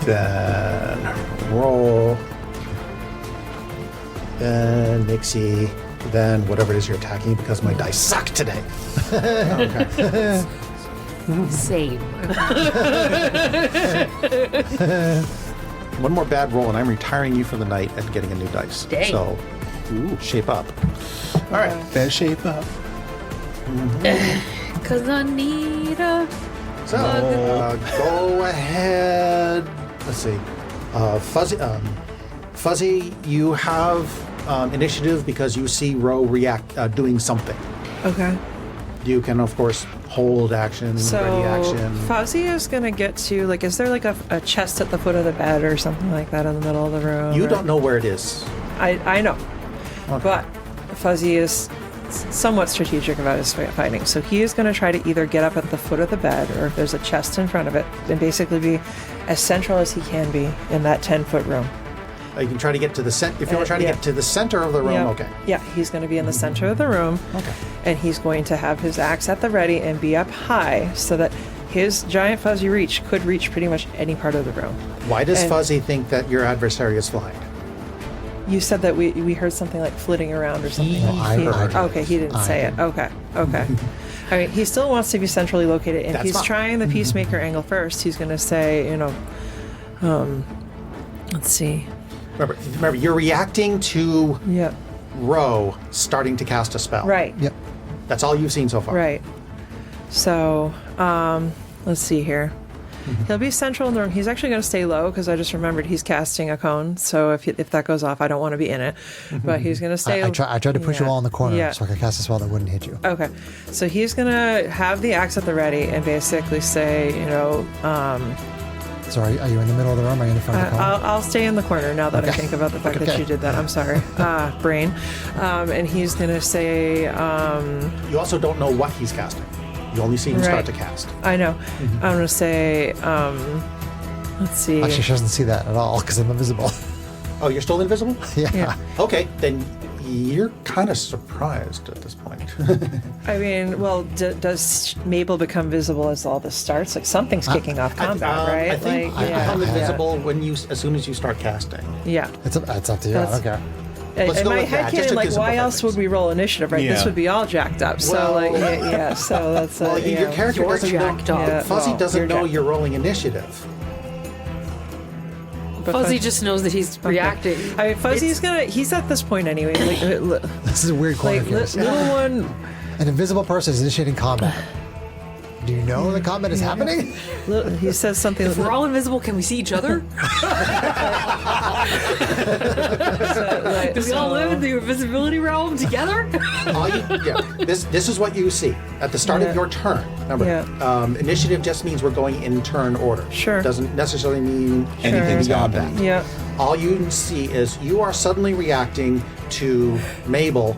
Then Roll. Then Nixie. Then whatever it is you're attacking because my dice suck today. Okay. Same. One more bad roll and I'm retiring you for the night and getting a new dice. Dang. So, shape up. All right. Better shape up. Because I need a... So, go ahead. Let's see. Fuzzy, you have initiative because you see Ro react doing something. Okay. You can, of course, hold action, So ready action. Fuzzy is gonna get to like, is there like a chest at the foot of the bed or something like that in the middle of the room? You or- don't know where it is. I know, but Fuzzy is somewhat strategic about his fighting. So he is going to try to either get up at the foot of the bed, or if there's a chest in front of it, and basically be as central as he can be in that 10-foot room. You can try to get to the center. If you want to try to yeah. get to the center of the room, Yep. okay. Yeah, he's going to be in the center of the room. Okay. And he's going to have his axe at the ready and be up high so that his giant fuzzy reach could reach pretty much any part of the room. Why does And- Fuzzy think that your adversary is flying? You said that we heard something like flitting around or something. I heard. Okay, he didn't I say did. it. Okay. I mean, he still wants to be centrally located, and That's he's fine. trying the peacemaker angle first. He's going to say, let's see. Remember, you're reacting to Yep. Ro starting to cast a spell. Right. Yep. That's all you've seen so far. Right. So, let's see here. He'll be central in the room. He's actually going to stay low because I just remembered he's casting a cone. So if that goes off, I don't want to be in it. But he's going to stay. I tried to push you Yeah. all in the corner Yeah. so I could cast a spell that wouldn't hit you. Okay. So he's going to have the axe at the ready and basically say, So are you in the middle of the room? Are you in the front of the cone? I'll stay in the corner now that I think about the fact that you did that. I'm sorry. Brain. And he's going to say, You also don't know what he's casting. You only see him start Right. to cast. I know. I'm going to say, let's see. Actually, she doesn't see that at all because I'm invisible. Oh, you're still invisible? Yeah. Yeah. Okay, then you're kind of surprised at this point. I mean, well, does Mabel become visible as all this starts? Like something's kicking off combat, right? I think like, you yeah, become yeah. invisible as soon as you start casting. Yeah. It's up to you. I That's- don't care. Let's In go my with that, head just canon, to like, simplify why else things. would we roll initiative, right? This Yeah. would be all jacked up. So, Well- like, yeah, so that's Well, your character You're doesn't jacked know. up. Yeah, Fuzzy well, doesn't you're know jacked you're rolling initiative. but Fuzzy just knows that he's reacting. I mean, Fuzzy's he's at this point anyway. Like, This is a weird corner like for us. little one. An invisible person is initiating combat. Do you know the combat is happening? He says something. If we're all invisible, can we see each other? Do we all live in the invisibility realm together? This is what you see at the start Yeah. of your turn. Remember, Yeah. initiative just means we're going in turn order. Sure. Doesn't necessarily mean Anything's beyond happening. that. Yeah. All you see is you are suddenly reacting to Mabel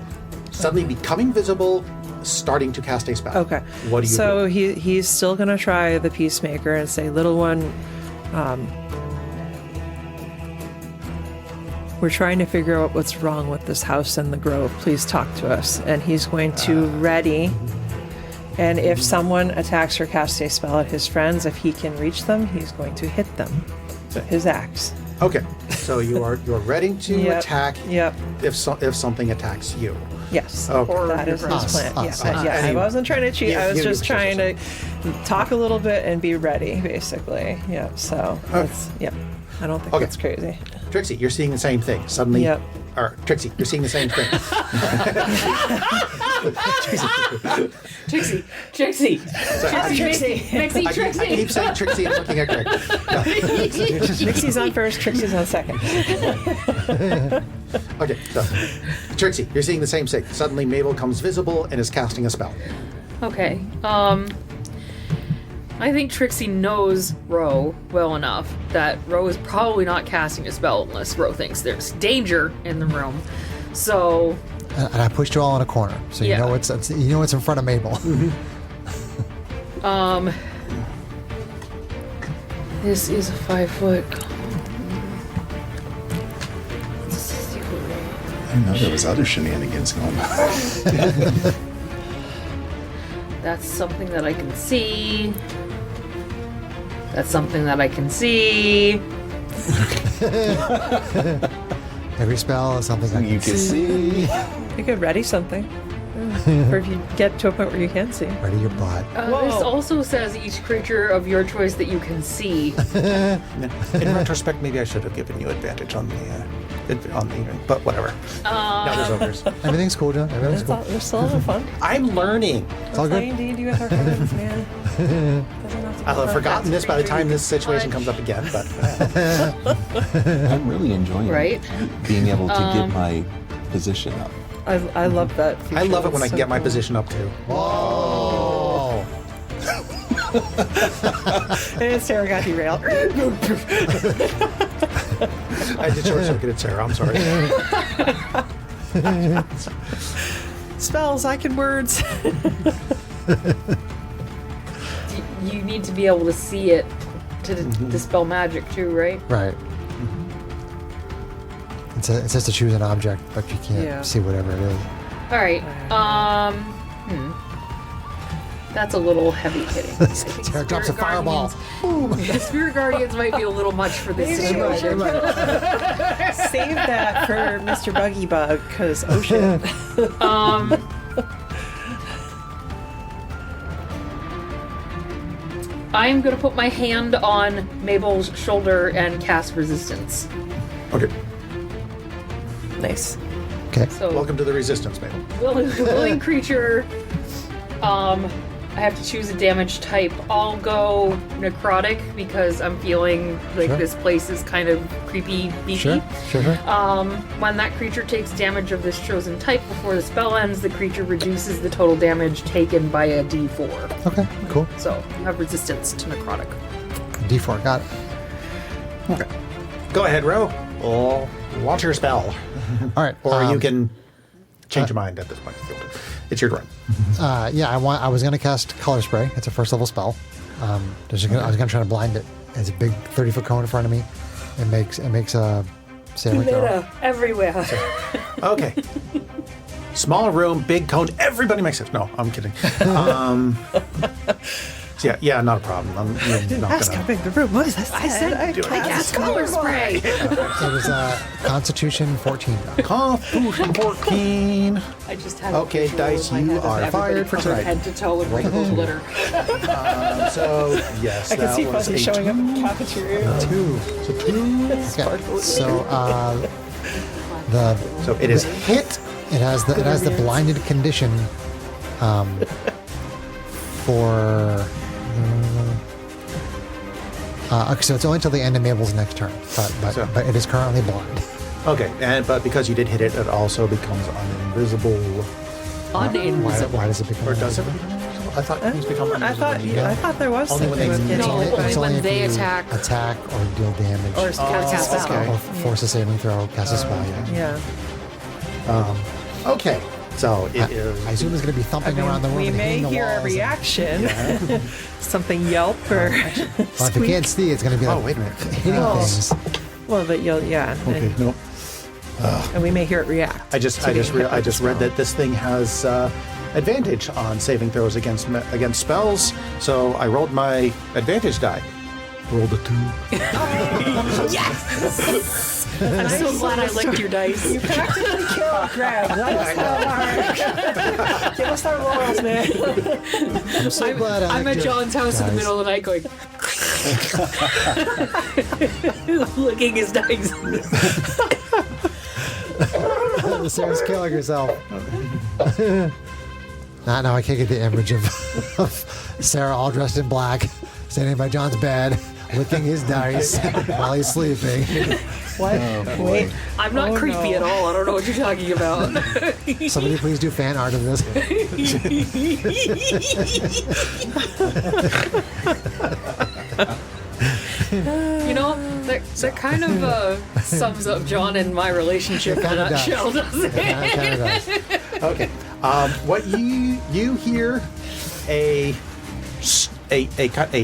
suddenly becoming visible, starting to cast a spell. Okay. What do you So do? he's still gonna try the peacemaker and say, "Little one, we're trying to figure out what's wrong with this house and the grove. Please talk to us." And he's going to ready. And if someone attacks or casts a spell at his friends, if he can reach them, he's going to hit them. So his axe. Okay. So you're ready to Yep. attack Yep. if something attacks you. Yes. Okay. Or That is his Us, plan. us, Yeah, us. yeah. I Anyway. wasn't trying to cheat. Yeah, I was you- just you- trying to talk a little bit and be ready, basically. Yeah. So that's yeah. I don't think Okay. that's crazy. Trixie, you're seeing the same thing. Suddenly, Yep. or Trixie, you're seeing the same thing. Trixie, Trixie, Trixie, I keep saying Trixie and looking at Greg. Nixie's on first, Trixie's on second. Okay, so Trixie, you're seeing the same thing. Suddenly, Mabel comes visible and is casting a spell. Okay. I think Trixie knows Ro well enough that Ro is probably not casting a spell unless Ro thinks there's danger in the room. So And I pushed you all in a corner, so you Yeah. know what's in front of Mabel. this is a 5-foot. I didn't know there was other shenanigans going on. That's something that I can see. That's something that I can see. Every spell is something I You can can see. You could ready something. Or if you get to a point where you can see. ready your butt. This Whoa. also says each creature of your choice that you can see. In retrospect, maybe I should have given you advantage on the but whatever. Now there's others. Everything's cool, John. Everything's cool. We're still having fun. I'm learning. It's all Playing good. D&D with our friends, man. Doesn't have to be I'll have fun. forgotten this by the time this situation comes up again, but I'm really enjoying Right? being able to get my position up. I love that feature. I love it when I It's can so get my cool. position up too. Whoa! And Sarah got derailed. I did short-circuited Sarah, I'm sorry. Spells, I can words. You need to be able to see it to dispel magic too, right? Right. It says to choose an object, but you can't Yeah. see whatever it is. All right. That's a little heavy hitting. I think Sarah drops a Spirit fireball. Guardians- Spirit Guardians might be a little much for this situation. Save that for Mr. Buggy Bug, because oh shit. I'm gonna put my hand on Mabel's shoulder and cast resistance. Okay. Nice. Okay. So Welcome to the resistance, Mabel. willing creature. I have to choose a damage type. I'll go necrotic because I'm feeling like Sure. this place is kind of creepy, beefy. Sure. When that creature takes damage of this chosen type before the spell ends, the creature reduces the total damage taken by a d4. Okay, cool. So you have resistance to necrotic. D4, got it. Okay. Go ahead, Ro. Oh, launch your spell. All right. Or you can change your mind at this point. It's your turn. Yeah, I was going to cast Color Spray. It's a first level spell. I was going to try to blind it. It's a big 30-foot cone in front of me. It makes a saving throw. Glitter everywhere. Okay. Small room, big cone. Everybody makes it. No, I'm kidding. Yeah, not a problem. You're not Ask how gonna. big the room was. I said I do it. Cast color spray. It was Constitution 14. Constitution 14. I just have Okay, a visual Dice, in my you head of are everybody fired for covered tonight. head to toe in rainbow glitter. So yes, I can that see was Fuzzy a showing up at the cafeteria. 2. So 2. Okay. So it is hit. It has the blinded condition for. Okay, so it's only until the end of Mabel's next turn, but it is currently blind. Okay, but because you did hit it, it also becomes uninvisible. Uninvisible. Why does it become? Or does it become invisible? I thought he's become I uninvisible. thought there was Only when something they- with No, getting only it's when if they you attack. or deal damage, or cast a spell. okay. or force a saving throw, cast a spell. Yeah. Yeah. Okay, so it is. I assume it's going to be thumping around the room. We and may hitting the hear a walls and- reaction. Something yelp or Well, if you can't see, it's going to be like Oh, wait a minute. hitting things. well, but you'll Okay, no. and we may hear it react. I just read that this thing has advantage on saving throws against spells. So I rolled my advantage die. Rolled a 2. I'm so glad I licked your dice. Practically killed Greg. Let us know. Give us our rolls, man. I'm so glad I I'm at acted, John's house in the guys. middle of the night going, licking his dice. Sarah's killing herself. Now I can't get the image of Sarah all dressed in black, standing by John's bed, licking his dice while he's sleeping. What? Wait. I'm not Oh, creepy no. at all. I don't know what you're talking about. Somebody please do fan art of this. You know, that kind of sums up John and my relationship in a kinda does. nutshell, doesn't Yeah, it? it kinda does. Okay. What you hear a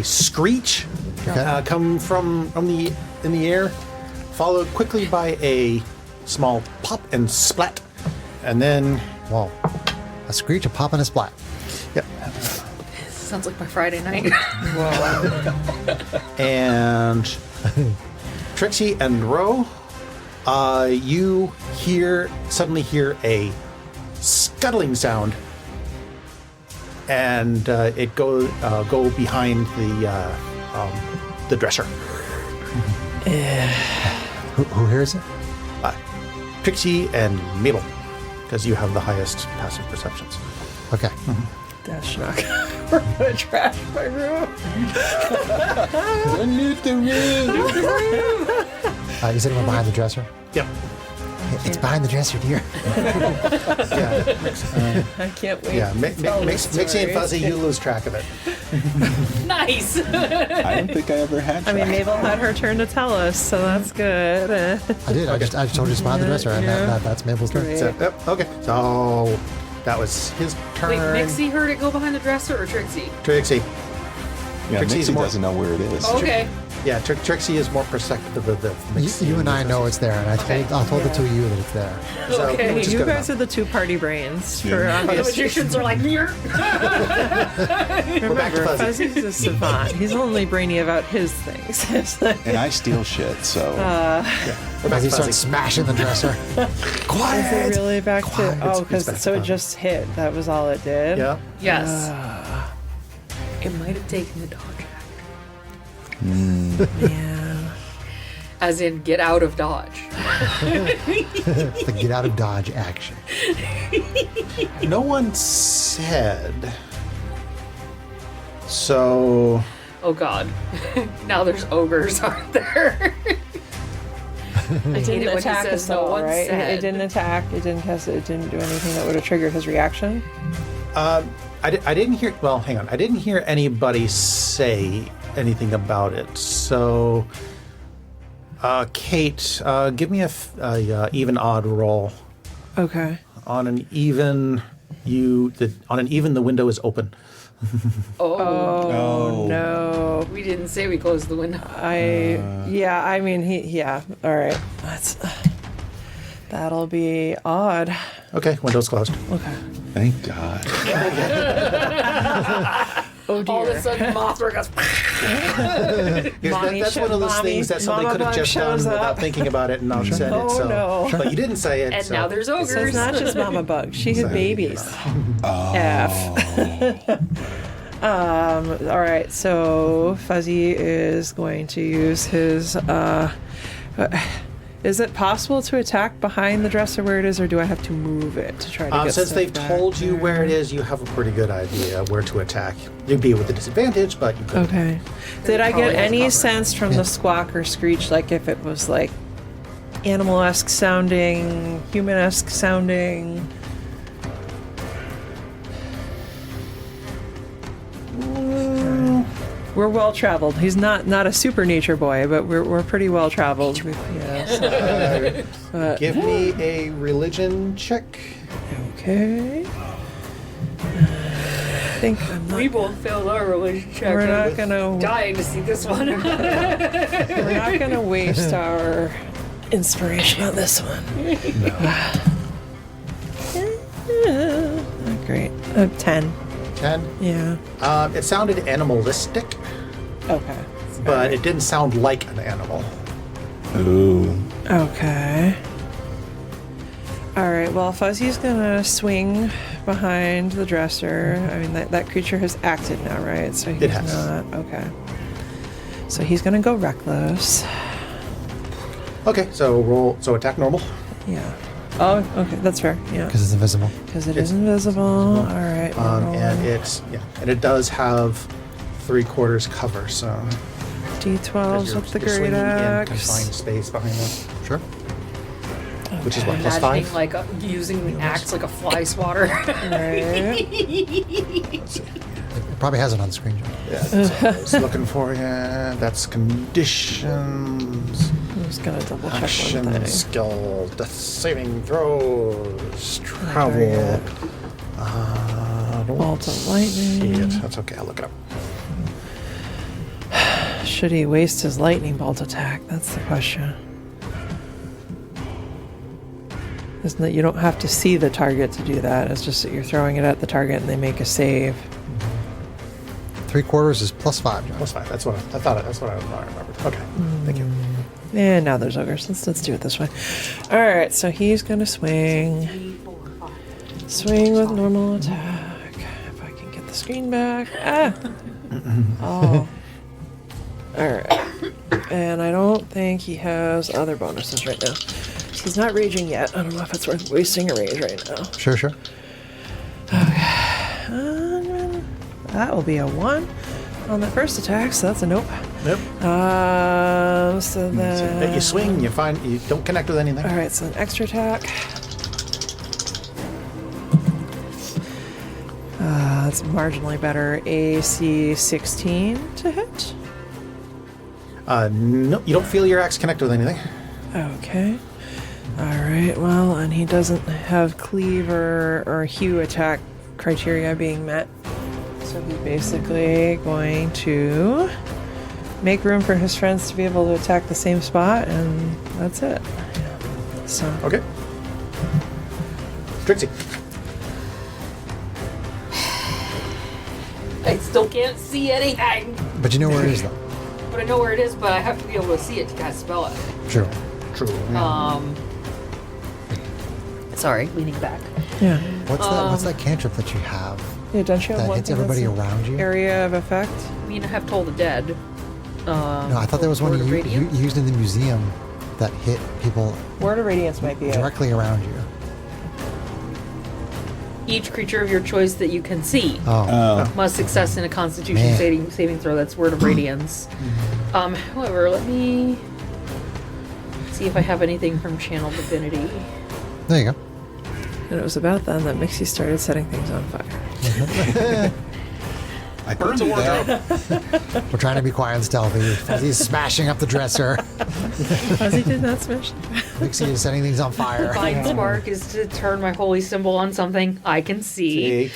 screech Okay. come from in the air, followed quickly by a small pop and splat, and then Whoa. A screech, a pop, and a splat. yeah, Sounds like my Friday night. and Trixie and Ro, you suddenly hear a scuttling sound, and it go behind the dresser. Who hears it? Trixie and Mabel, because you have the highest passive perceptions. Okay. Dash knock. We're gonna trash my room. You said it went behind the dresser? Yep. It's behind the dresser, dear. Yeah. I can't wait. Yeah. to tell this Mixie and story. Fuzzy, you lose track of it. Nice. I don't think I ever had. I mean, track. Mabel had her turn to tell us, so that's good. I did. I just told you it's behind the dresser, and Yeah. that's Mabel's turn. Great. So, yep. Okay. So that was his turn. Wait, Mixie heard it go behind the dresser or Trixie? Trixie. Yeah, Trixie's Nixie more- doesn't know where it is. Okay. Yeah, Trixie is more perceptive of the You and I know it's there, and I told the two of you that it's there. So, Okay. which is You good guys enough. are the two party brains for Yeah. The obvious magicians are like, here. We're back to Remember, Fuzzy. Fuzzy's a savant. He's only brainy about his things. It's like, And I steal shit, so We're back As he to starts Fuzzy. smashing the dresser. is it really back Quiet. to? Oh, It's because back to so it fun. just hit. That was all it did. Yeah. Yes. It might have taken the dodge act. Yeah. As in, get out of dodge. The get out of dodge action. No one said. So, Oh God. Now there's ogres, aren't there? It hate didn't it when he attack says us no all, one right? It said. didn't attack. It didn't cast. It didn't do anything that would have triggered his reaction. I didn't hear. Well, hang on. I didn't hear anybody say anything about it. So, Kate, give me a even odd roll. Okay. On an even, the window is open. Oh no. We didn't say we closed the window. Yeah. I mean, All right. That'll be odd. Okay, window's closed. Okay. thank God. Oh dear. All of a sudden, Mothra goes. Mommy That's one of those mommy- things that somebody Mama could have Bug just done shows without up. thinking about it and not said it. Oh, So, no. but you didn't say it. And so now there's So it's ogres. not just Mama Bug. She had babies. F. All right. So Fuzzy is going to use his. Is it possible to attack behind the dresser where it is, or do I have to move it to try to get Since stuff they've back told you there? where it is, you have a pretty good idea where to attack. You'd be with a disadvantage, but you could. Okay. Did I probably get have any cover. sense from the squawk or screech, like if it was like animal-esque sounding, human-esque sounding? We're well traveled. He's not a super nature boy, but we're pretty well traveled. Yeah. Give me a religion check. Okay. I think I'm not. We both failed our religion check. We're I'm not gonna. dying to see this one. We're not gonna waste our inspiration on this one. No. Great. 10. 10. Yeah. It sounded animalistic, Okay. but it didn't sound like an animal. Ooh. Okay. All right. Well, Fuzzy's gonna swing behind the dresser. I mean, that creature has acted now, right? So he's has. not. Okay. So he's gonna go reckless. Okay, so attack normal. Yeah. Oh, okay. That's fair. Yeah. Because it's invisible. Because it is invisible. All right. roll And it does have 3/4 cover, so D12s with the you're great swinging in axe. confined space behind it, Sure. which is what Imagining +5. like using the axe like a fly swatter. Right. It probably has it on the screen. John. Yeah, so I was looking for you. That's conditions, I'm just gonna double check action, one thing. skill, death saving throws, travel. Target. Don't Bolt of see lightning. it. That's okay. I'll look it up. Should he waste his lightning bolt attack? That's the question. Isn't it? You don't have to see the target to do that. It's just that you're throwing it at the target and they make a save. 3/4 is +5, John. +5. That's what I thought. That's what I remembered. Okay, thank you. And now there's ogres. Let's do it this way. All right. So he's gonna swing. Swing with normal attack. If I can get the screen back. Ah. Oh. All right. And I don't think he has other bonuses right now. He's not raging yet. I don't know if it's worth wasting a rage right now. Sure. That will be a 1 on the first attack, so that's a nope. Yep. So then. That you swing, you find you don't connect with anything. All right, so an extra attack. That's marginally better. AC 16 to hit. No, you don't feel your axe connect with anything. Okay. All right. Well, and he doesn't have cleaver or hew attack criteria being met. So he's basically going to make room for his friends to be able to attack the same spot, and that's it. So Okay. Trixie. I still can't see anything. But you know where it is, though. But I know where it is, but I have to be able to see it to cast spell it. True. True. Sorry, leaning back. yeah, What's that cantrip that you have yeah. Don't you have that one hits thing everybody that's an around you? area of effect? I mean, I have Toll the Dead. No, I thought there was one Word of you Radiance? used in the museum that hit people Word of Radiance might be it. directly around you. Each creature of your choice that you can see Oh, must success in a Constitution Man. saving throw. That's Word of Radiance. However, let me see if I have anything from Channel Divinity. there you go. And it was about then that Mixie started setting things on fire. I could do that. We're trying to be quiet and stealthy. Fuzzy's smashing up the dresser. Fuzzy did not smash. Mixie is setting things on fire. Divine Spark is to turn my holy symbol on something I can see.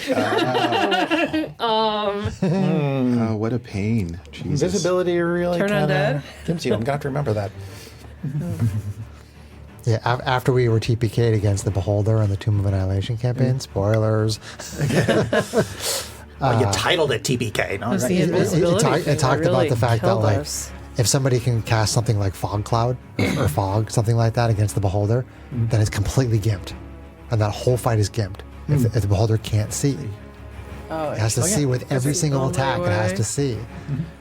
Oh, what a pain. Jesus. Invisibility really Turn kinda undead? gives you. I'm gonna have to remember that. Yeah, after we were TPK'd against the Beholder and the Tomb of Annihilation campaign, spoilers. You titled it TPK. No, Was right? the invisibility it thing talked that about really the fact that killed like us. if somebody can cast something like Fog Cloud or Fog, something like that against the Beholder, then it's completely gimped. And that whole fight is gimped. If the Beholder can't see. Oh, It has to see with every it's the single only attack. It has way. to see.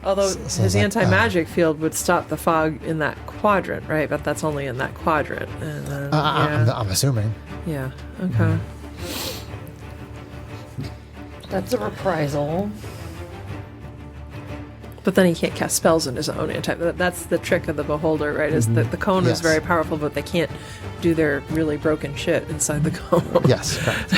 Although so his like, anti-magic field would stop the fog in that quadrant, right? But that's only in that quadrant. And then, I'm assuming. yeah. Okay. That's a reprisal. But then he can't cast spells in his own anti. That's the trick of the Beholder, right? Is that the cone Yes. is very powerful, but they can't do their really broken shit inside the cone. Yes, correct.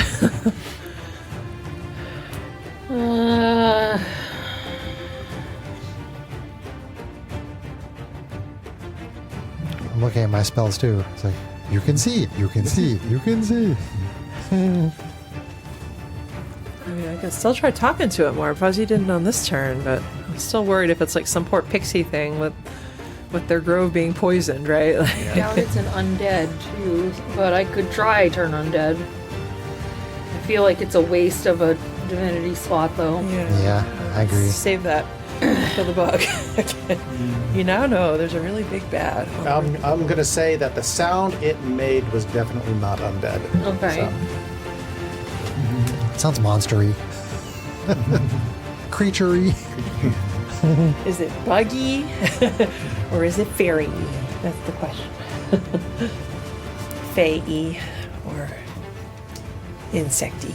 I'm looking at my spells too. It's like, you can see, you can see, you can see. I mean, I could still try talking to it more. Fuzzy didn't on this turn, but I'm still worried if it's like some poor pixie thing with their grove being poisoned, right? I doubt it's an undead too, but I could try turn undead. I feel like it's a waste of a divinity slot though. Yeah, I agree. Save that for the bug. You now know there's a really big bad. I'm gonna say that the sound it made was definitely not undead. Okay. It sounds monstery. Creaturey. Is it buggy or is it fairy? That's the question. Fey or insecty?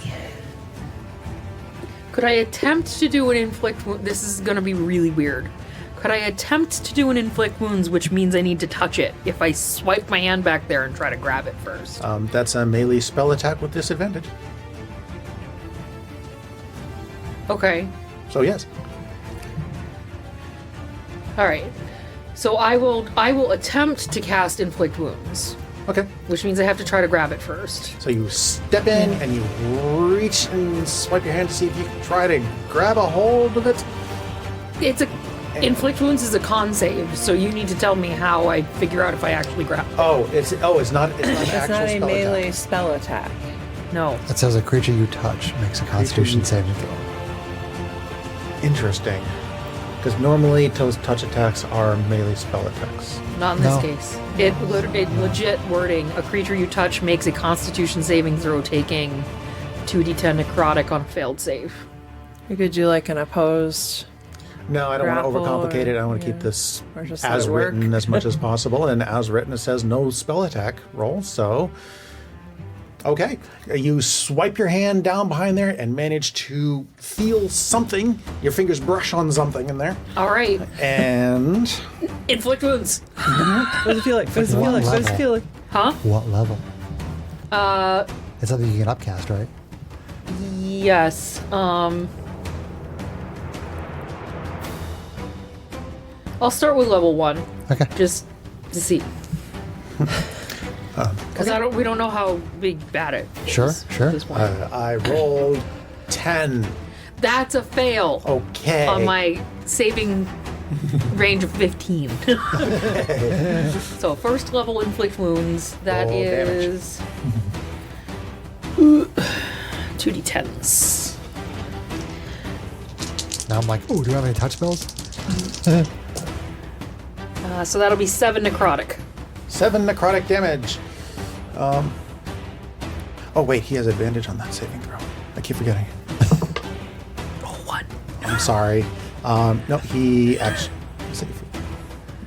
Could I attempt to do an inflict wound? This is gonna be really weird. Could I attempt to do an inflict wounds, which means I need to touch it, if I swipe my hand back there and try to grab it first? That's a melee spell attack with disadvantage. Okay. So yes. Alright. So I will attempt to cast inflict wounds, Okay. which means I have to try to grab it first. So you step in and you reach and swipe your hand to see if you can try to grab a hold of it. It's a inflict wounds is a con save, so you need to tell me how I figure out if I actually grab it. It's not an It's actual not a spell melee attack. spell attack. No. It says a creature you touch makes a Constitution saving throw. Interesting. Because normally touch attacks are melee spell attacks. Not in this No. case. It legit wording. A creature you touch makes a Constitution saving throw, taking 2d10 necrotic on failed save. You could do like an opposed. No, I don't want to Grapple overcomplicate it. I want to or- keep this or just let as it work. written as much as possible. And as written, it says no spell attack roll. So, okay. You swipe your hand down behind there and manage to feel something. Your fingers brush on something in there. All right. And Inflict wounds. What does it feel like? What does it feel like? What does it feel like? Huh? What level? It's something you can upcast, right? Yes. I'll start with level 1, Okay. just to see. Because we don't know how big bad it is. Sure, sure. At this point. I rolled 10. That's a fail Okay. on my saving Range of 15. So first level inflict wounds. That Roll damage. is 2d10s. Now I'm like, oh, do you have any touch spells? So that'll be 7 necrotic. 7 necrotic damage. Oh wait, he has advantage on that saving throw. I keep forgetting. Roll 1. I'm sorry. No, he actually.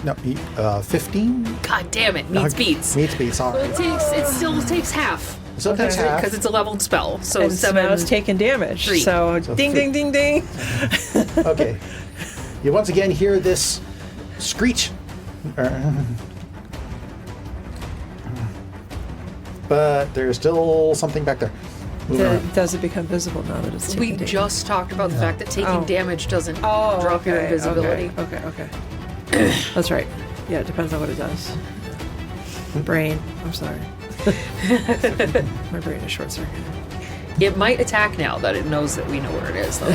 No, he 15. God damn it, meets beats. Meets beats. Sorry. It still takes half. So it takes half. Because it's a leveled spell. So And 7. Smel's taking damage. 3. So, So ding, three. ding, ding, ding. Okay. You once again hear this screech. But there's still something back there. Moving on. Does it become visible now that it's taking We damage? just talked about the fact that taking Oh. damage doesn't Oh, drop your okay, invisibility. Okay. That's right. Yeah, it depends on what it does. Brain. I'm sorry. My brain is short circuited. It might attack now that it knows that we know where it is, though.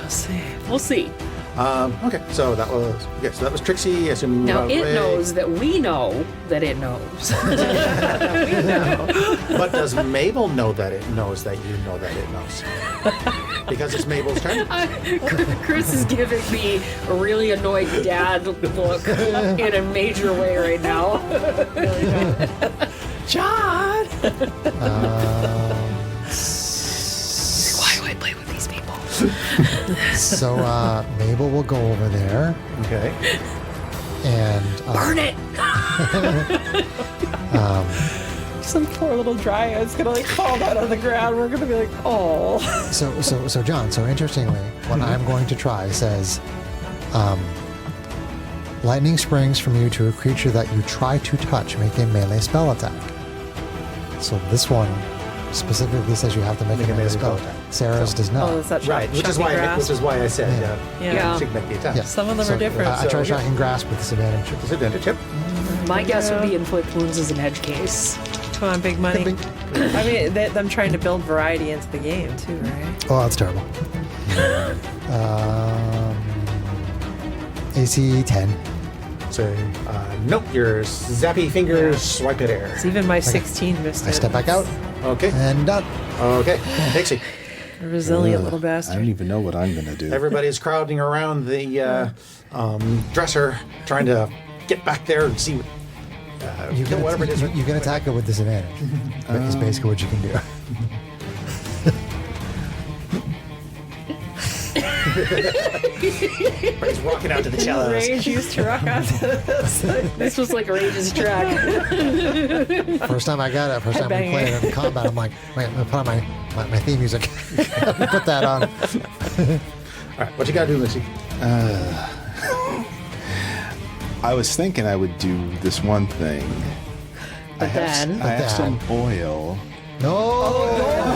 We'll see. We'll see. Okay, so that was Trixie. I assume Now right it away. knows that we know that it knows. But does Mabel know that it knows that you know that it knows? Because it's Mabel's turn. Chris is giving me a really annoyed dad look in a major way right now. John! Why do I play with these people? So Mabel will go over there Okay. and Burn it! Some poor little dryad's gonna like fall down on the ground. We're gonna be like, oh. so John. So interestingly, what I'm going to try says, lightning springs from you to a creature that you try to touch. Make a melee spell attack. So this one specifically says you have to make a melee spell attack. Sarah's does not. Oh, is that Right, which is shocking why grasp? I said Yeah. she can make the attack. Yeah. Some of them So, are different. I try So, shocking grasp with disadvantage. Disadvantage. Yep. My guess would be inflict wounds as an edge case. Come on, big money. Bing. I mean, them trying to build variety into the game too, right? Oh, that's terrible. AC 10. So, nope, your zappy fingers swipe at air. It's even my 16 missed I it. step back out Okay. and done. Okay. Dixie. A resilient little I bastard. don't even know what I'm gonna do. Everybody's crowding around the dresser, trying to get back there and see You can, whatever it is. you can attack it with disadvantage. Is basically what you can do. Everybody's walking out to the cellos. Rage used to rock out to this. This was like a Rage's track. First time I got it, first time we Headbanging. played it in combat, I'm like, wait, I'm gonna put on my theme music. Put that on. All right, what you got to do, Missy? I was thinking I would do this one thing. I have, then- I have But some then- oil. No!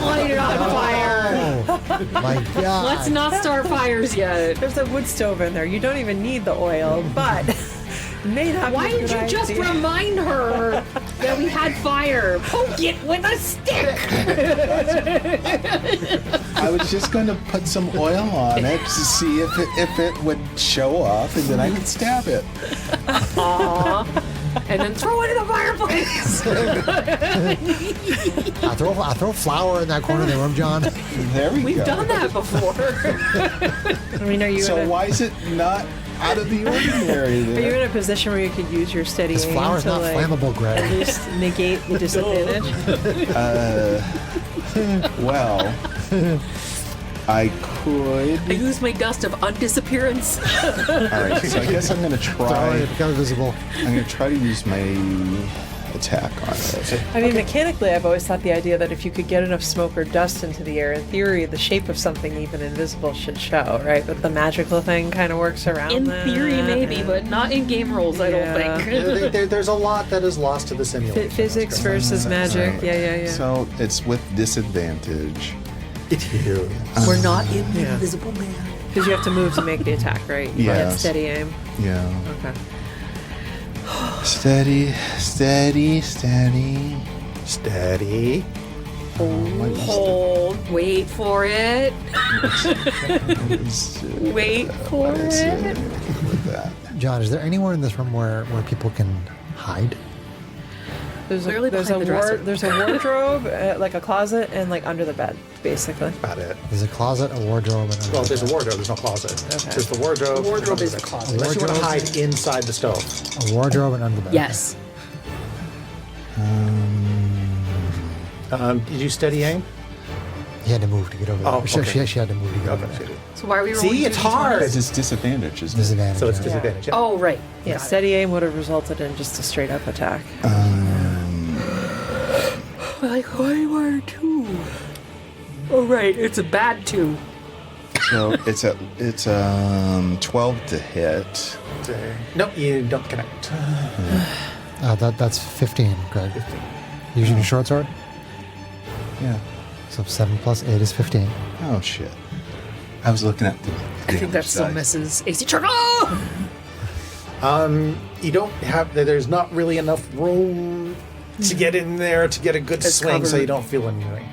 Light it on fire! Oh, my God. Let's not start fires yet. There's a wood stove in there. You don't even need the oil, but it may not Why be a did you good just idea. remind her that we had fire? Poke it with a stick! I was just going to put some oil on it to see if it would show off, and then I could stab it. And then throw it in the fireplace! I throw flour in that corner of the room, John. There we We've go. done that before. I mean, are you So in a, why is it not out of the ordinary? are you There? in a position where you could use your steady This aim flour's to not like flammable, at Greg. least negate the disadvantage? Well, I could. I use my dust of undisappearance. All right, so I guess I'm going to Throw it, try. it becomes visible. I'm going to try to use my attack on it. I mean, mechanically, I've always thought the idea that if you could get enough smoke or dust into the air, in theory, the shape of something even invisible should show, right? But the magical thing kind of works around In that. theory, maybe, but not in game rules, I don't Yeah. think. There's a lot that is lost to the simulation. Physics versus magic. Yeah. So it's with disadvantage. It is. We're not in the Yeah. invisible man. Because you have to move to make the attack, right? You Yes. get steady aim. Yeah. Okay. Steady, steady, steady. Steady. Hold. Wait for it. Wait for That's it. it. With John, is there anywhere in this room where people can hide? There's Clearly there's behind the dresser. there's a wardrobe, like a closet, and like under the bed, basically. About it. There's a closet, a wardrobe, and Well, there's a wardrobe. There's no closet. Okay. There's the wardrobe. The wardrobe and is the the closet. Unless you want to Wardrobe. hide inside the stove. a wardrobe and under the bed. Yes. Did you steady aim? He had to move to get over there. Oh, okay. She had to move to get over Okay. there. So why are we rolling? See, it's 2d20s? hard. Because it's disadvantage, isn't it? Disadvantage. So it's yeah. disadvantage. Yeah. Oh, right. Yeah, steady aim would have resulted in just a straight up attack. Like, why were 2? Oh, right. It's a bad 2. So it's 12 to hit. Nope, you don't connect. That's 15, Greg. Using your short sword? Yeah. So 7 plus 8 is 15. Oh shit. I was looking at the I think that still misses. AC check. Oh! You don't have. There's not really enough room to get in there to get a good It's swing, so covered. you don't feel anything.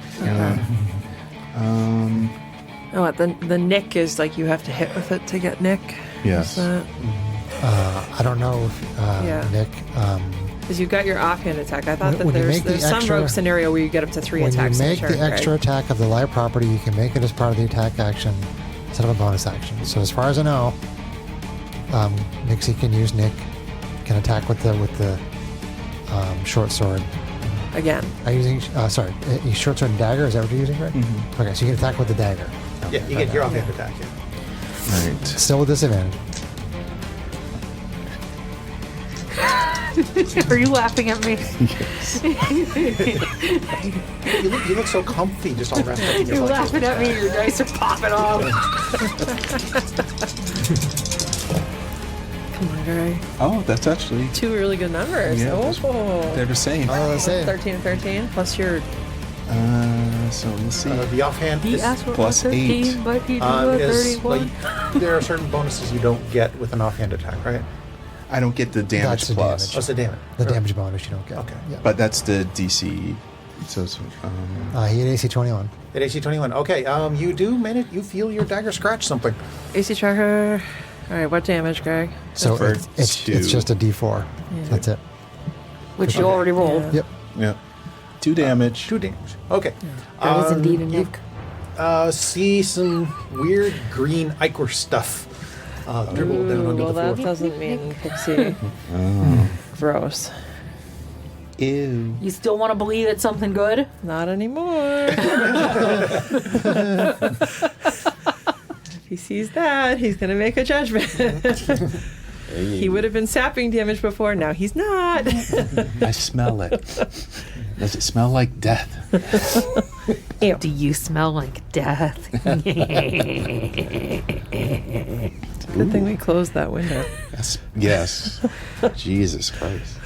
Oh, what, the nick is like you have to hit with it to get nick? Yes. Is I don't know if, Yeah. Nick, because you've got your offhand attack. I thought When you that make the there's some extra- rogue scenario where you get up to 3 when you attacks in a make turn, the extra Greg. attack of the light property, you can make it as part of the attack action instead of a bonus action. So as far as I know, Nixie can use Nick, can attack with the short sword. Again. Are you using, short sword and dagger? Is that what you're using, Greg? Mm-hmm. Okay, so you can attack with the dagger. Yeah, you get your offhand attack. Yeah. Right. Still with disadvantage. Are you laughing at me? You look so comfy, just all wrapped up in your You're blanket. laughing at me. Your dice are popping off. Come on, Greg. Oh, that's actually 2 really good numbers. Yeah, Oh. they're the same. Oh, let's say 13 and 13 plus your So let's see. The offhand He is, asked for Plus a 13, 8. but he drew a is 31. like there are certain bonuses you don't get with an offhand attack, right? I don't get the damage That's the plus, damage. What's the damage? the damage bonus you don't get. Okay. Yeah. but that's the DC. So it's, He had AC 21. At AC 21. Okay, you do manage. You feel your dagger scratch something. AC tracker. All right, what damage, Greg? So For it's 2. just a D4. That's it. Which you already rolled. Yeah. Yep. yeah, 2 damage. 2 damage. Okay. That is indeed a you nick. see some weird green ichor stuff dribble down onto Well, the that floor. doesn't mean Pixie. Gross. Ew. You still want to believe it's something good? Not anymore. If he sees that, he's going to make a judgment. He would have been sapping damage before. Now he's not. I smell it. Does it smell like death? Ew. Do you smell like death? Good thing we closed that window. Yes. Jesus Christ.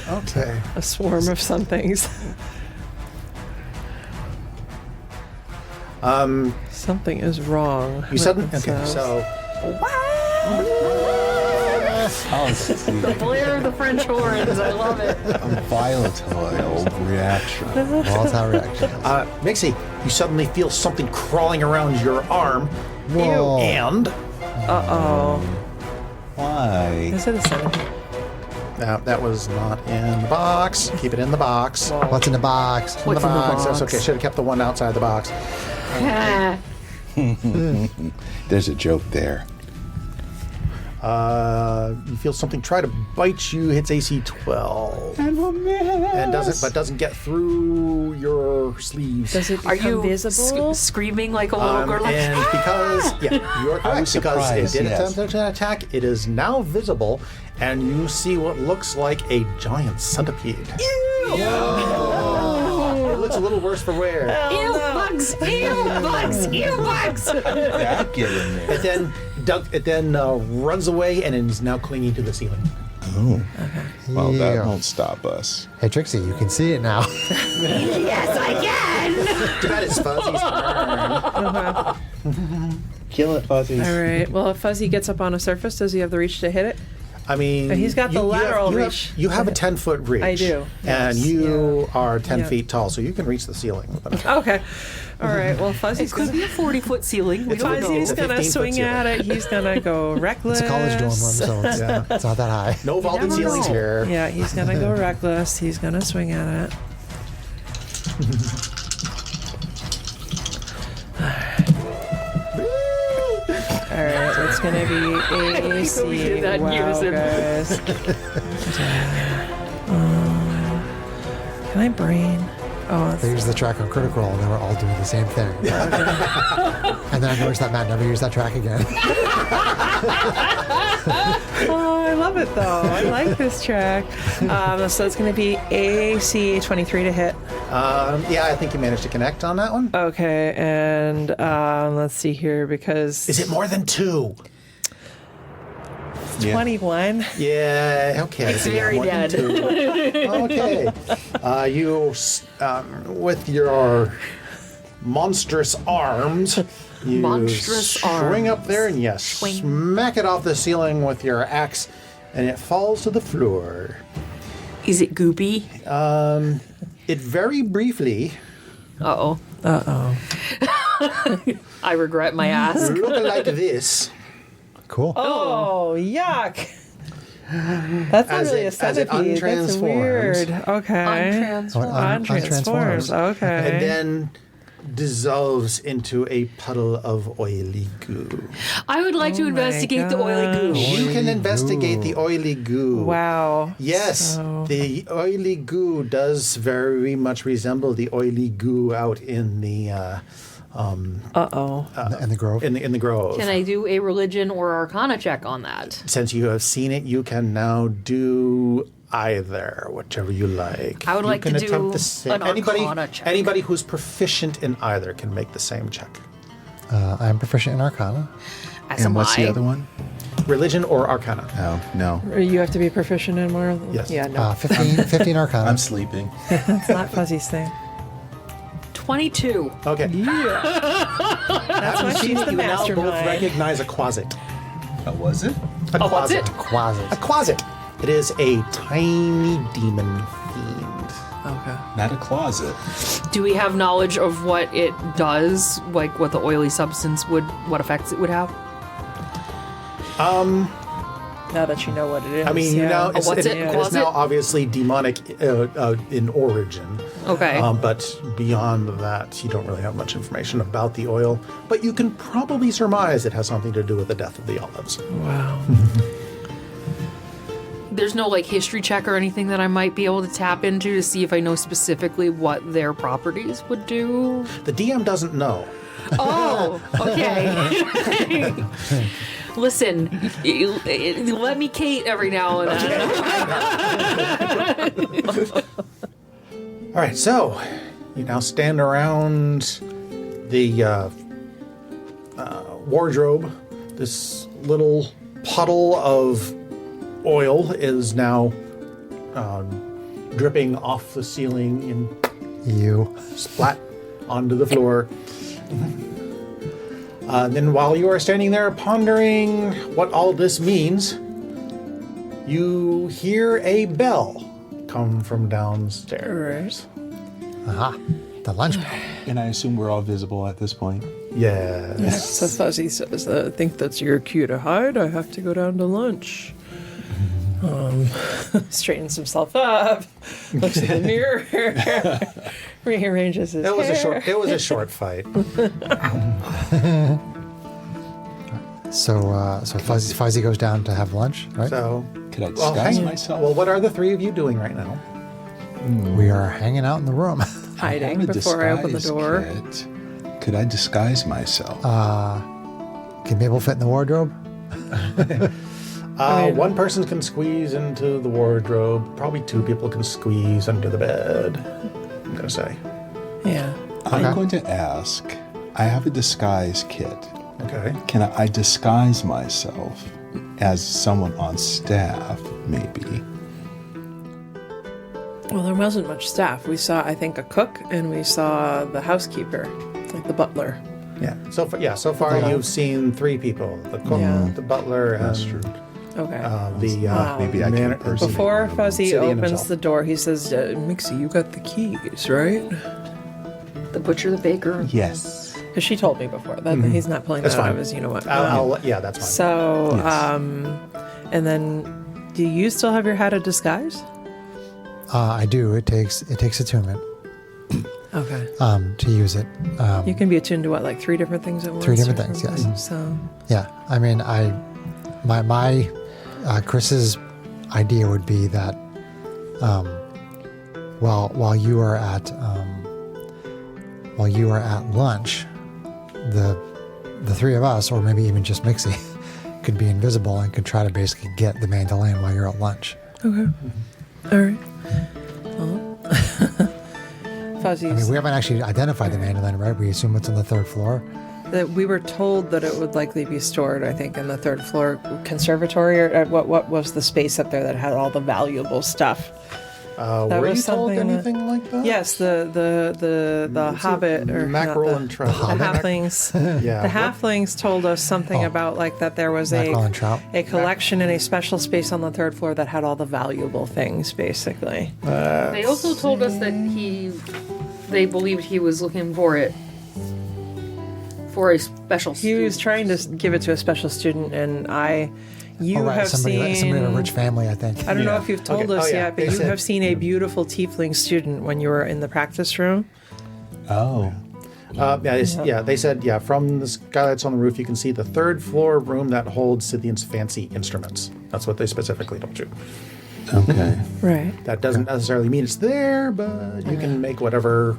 Okay. A swarm of somethings. Something is wrong. You suddenly. with Okay, themselves. so. The blare of the French horns. I love it. Volatile reaction. Volatile reaction. Mixie, you suddenly feel something crawling around your arm. Whoa. And Uh-oh. Why? Is it a 17? that was not in the box. Keep it in the box. What's in the box? What's in the That's box? okay. Should have kept the one outside the box. There's a joke there. You feel something try to bite you. Hits AC 12 and doesn't get through your sleeves. Does it Are become you visible? screaming like a little girl? Like, And because you are correct, was because surprised, it did yes. attempt an attack, it is now visible, and you see what looks like a giant centipede. It looks a little worse for wear. ew, bugs! Ew, bugs! Ew, bugs! That get in there. It then runs away and is now clinging to the ceiling. Oh. Well, Yeah. that won't stop us. Hey, Trixie, you can see it now. Yes, I can! Too bad it's Fuzzy's turn. Kill it, Fuzzy. All right. Well, if Fuzzy gets up on a surface, does he have the reach to hit it? I mean, And he's got the lateral you reach. You have a 10-foot reach. I do, And yes. you are 10 Yeah. feet tall, so you can reach the ceiling with it. Okay. All right. Well, It Fuzzy's could be a 40-foot ceiling. We don't know. Fuzzy's gonna 15-foot swing ceiling. at it. He's gonna go reckless. It's a college dorm room, so it's not that high. No vaulted never ceilings know. here. Yeah, he's gonna go reckless. He's gonna swing at it. All right, it's gonna be AC. We did that in Wow, unison. guys. Can I brain? Oh, They used the track on Critical Role, and they were all doing the same thing. And then I noticed that Matt never used that track again. oh, I love it though. I like this track. So it's gonna be AC 23 to hit. Yeah, I think you managed to connect on that one. Okay, and let's see here because Is it more than 2? Yeah. 21. Yeah, okay. It's so yeah, very more than dead. 2. Okay. With your monstrous arms, you Monstrous swing up arms. there and you smack it off the ceiling with your axe, and it falls to the floor. Is it goopy? It very briefly Uh-oh. Uh-oh. I regret my ask. looked like this. Cool. Oh, yuck. That's not As really it- a as it centipede. That's untransforms. weird. Okay. Untransformed. Untransforms. Okay. And then dissolves into a puddle of oily goo. I would like to my investigate the oily goo. gosh. You can investigate the oily goo. Wow. Yes, So- the oily goo does very much resemble the oily goo out in the Uh-oh. And the Grove. in the grove. Can I do a religion or arcana check on that? Since you have seen it, you can now do either, whichever you like. I would You like to can do attempt the same. an arcana check. Anybody who's proficient in either can make the same check. I'm proficient in Arcana. As And am what's the I. other one? Religion or arcana. Oh, no. You have to be proficient in more. Yes. Yeah, no. 15 Arcana. I'm sleeping. It's not Fuzzy's thing. 22. Okay. That's why she's the You now both mastermind. recognize a closet. Was it? A Oh, what's closet. it? Quasit. A closet. It is a tiny demon fiend. Okay. Not a closet. Do we have knowledge of what it does? Like what the oily substance would, what effects it would have? Now that you know what it is. I mean, you yeah. know, what's it? It's Closet? now obviously demonic in origin. Okay. But beyond that, you don't really have much information about the oil. But you can probably surmise it has something to do with the death of the olives. Wow. There's no like history check or anything that I might be able to tap into to see if I know specifically what their properties would do. The DM doesn't know. Oh, okay. Listen, let me Kate every now and then. All right, so you now stand around the wardrobe. This little puddle of oil is now dripping off the ceiling and You. splat onto the floor. Then while you are standing there pondering what all this means, you hear a bell come from downstairs. Aha. The lunch bell. And I assume we're all visible at this point. Yes. So Fuzzy says, I think that's your cue to hide. I have to go down to lunch. Straightens himself up, looks in the mirror, rearranges his It was hair. a short fight. So Fuzzy goes down to have lunch, right? So, Could I well, disguise hang- myself? well, what are the three of you doing right now? We are hanging out in the room. hiding have a before I open the disguise door. kit. Could I disguise myself? Can Mabel fit in the wardrobe? One person can squeeze into the wardrobe. Probably two people can squeeze under the bed. I'm gonna say. Yeah. I'm Okay. going to ask. I have a disguise kit. Okay. Can I disguise myself as someone on staff, maybe? Well, there wasn't much staff. We saw, I think, a cook, and we saw the housekeeper, like the butler. Yeah. So far, you've seen three people: the cook, Yeah. the butler, and The Maybe I can manor- impersonate Before Fuzzy Obsidian opens himself. the door, he says, Mixie, you got the keys, right? The butcher, the baker. Yes. Because she told me before that he's not pulling That's that out fine. of his, you know what. Yeah, that's fine. So, Yes. and then, do you still have your hat of disguise? I do. It takes attunement Okay. to use it. You can be attuned to what, like 3 different things at once? 3 different or things, something? yes. So, Yeah, I mean, my Chris's idea would be that while you are at lunch, the 3 of us, or maybe even just Mixie, could be invisible and could try to basically get the mandolin while you're at lunch. okay. All right. Well, Fuzzy's. I mean, we haven't actually identified the mandolin, right? We assume it's on the 3rd floor. That we were told that it would likely be stored, I think, in the 3rd floor conservatory, or what was the space up there that had all the valuable stuff? Were was you told something that- anything like that? Yes, the Hobbit or Mackerel not and the Trout. halflings. Yeah. The halflings told us something about like that there was Mackerel and trout. a collection in a special space on the 3rd floor that had all the valuable things, basically. They also told us that they believed he was looking for it for a special He student. was trying to give it to a special student, and you Oh, right, have somebody seen. in a rich family, I think. I don't know Yeah. if you've told Okay. us Oh, yeah. yet, but They you said- have seen a beautiful tiefling student when you were in the practice room. Oh. They said, from the skylights on the roof, you can see the 3rd floor room that holds Scythian's fancy instruments. That's what they specifically told you. Okay. Right. That doesn't necessarily mean it's there, but you can make whatever.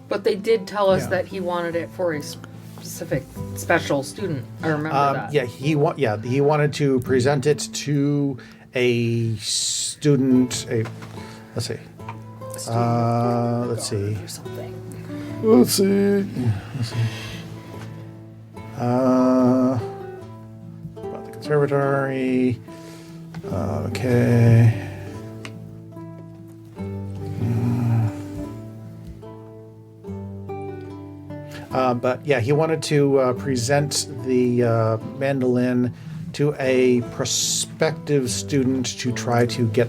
But they did tell us Yeah. that he wanted it for a specific special student. I remember that. He wanted to present it to a student. Let's see. Let's see. Or something. Let's see. About the conservatory. Okay. But yeah, he wanted to present the mandolin to a prospective student to try to get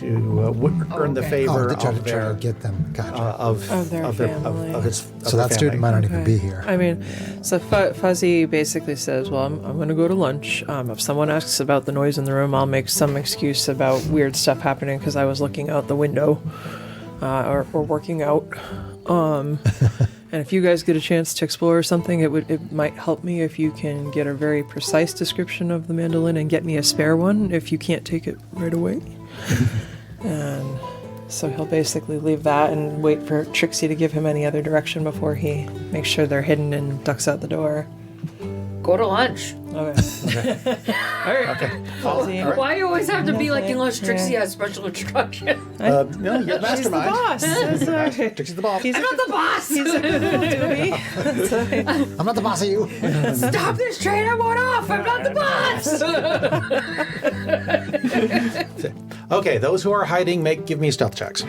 earn the okay. favor to try of to their get them. Gotcha. Of their family. of his. Of so their that student family. might not even be here. I mean, so Fuzzy basically says, well, I'm going to go to lunch. If someone asks about the noise in the room, I'll make some excuse about weird stuff happening because I was looking out the window or working out. And if you guys get a chance to explore something, it might help me if you can get a very precise description of the mandolin and get me a spare one if you can't take it right away. And so he'll basically leave that and wait for Trixie to give him any other direction before he makes sure they're hidden and ducks out the door. Go to lunch. Okay. All right. Fuzzy. Why you always have to be like, Nothing. unless Trixie Yeah. has special instruction? No, you're the She's the mastermind. boss. That's all right. Trixie's the boss. He's I'm not the boss! He's a good little doobie. That's all right. I'm not the boss of you. Stop this train, I want off! I'm not the boss! Okay, those who are hiding, give me stealth checks.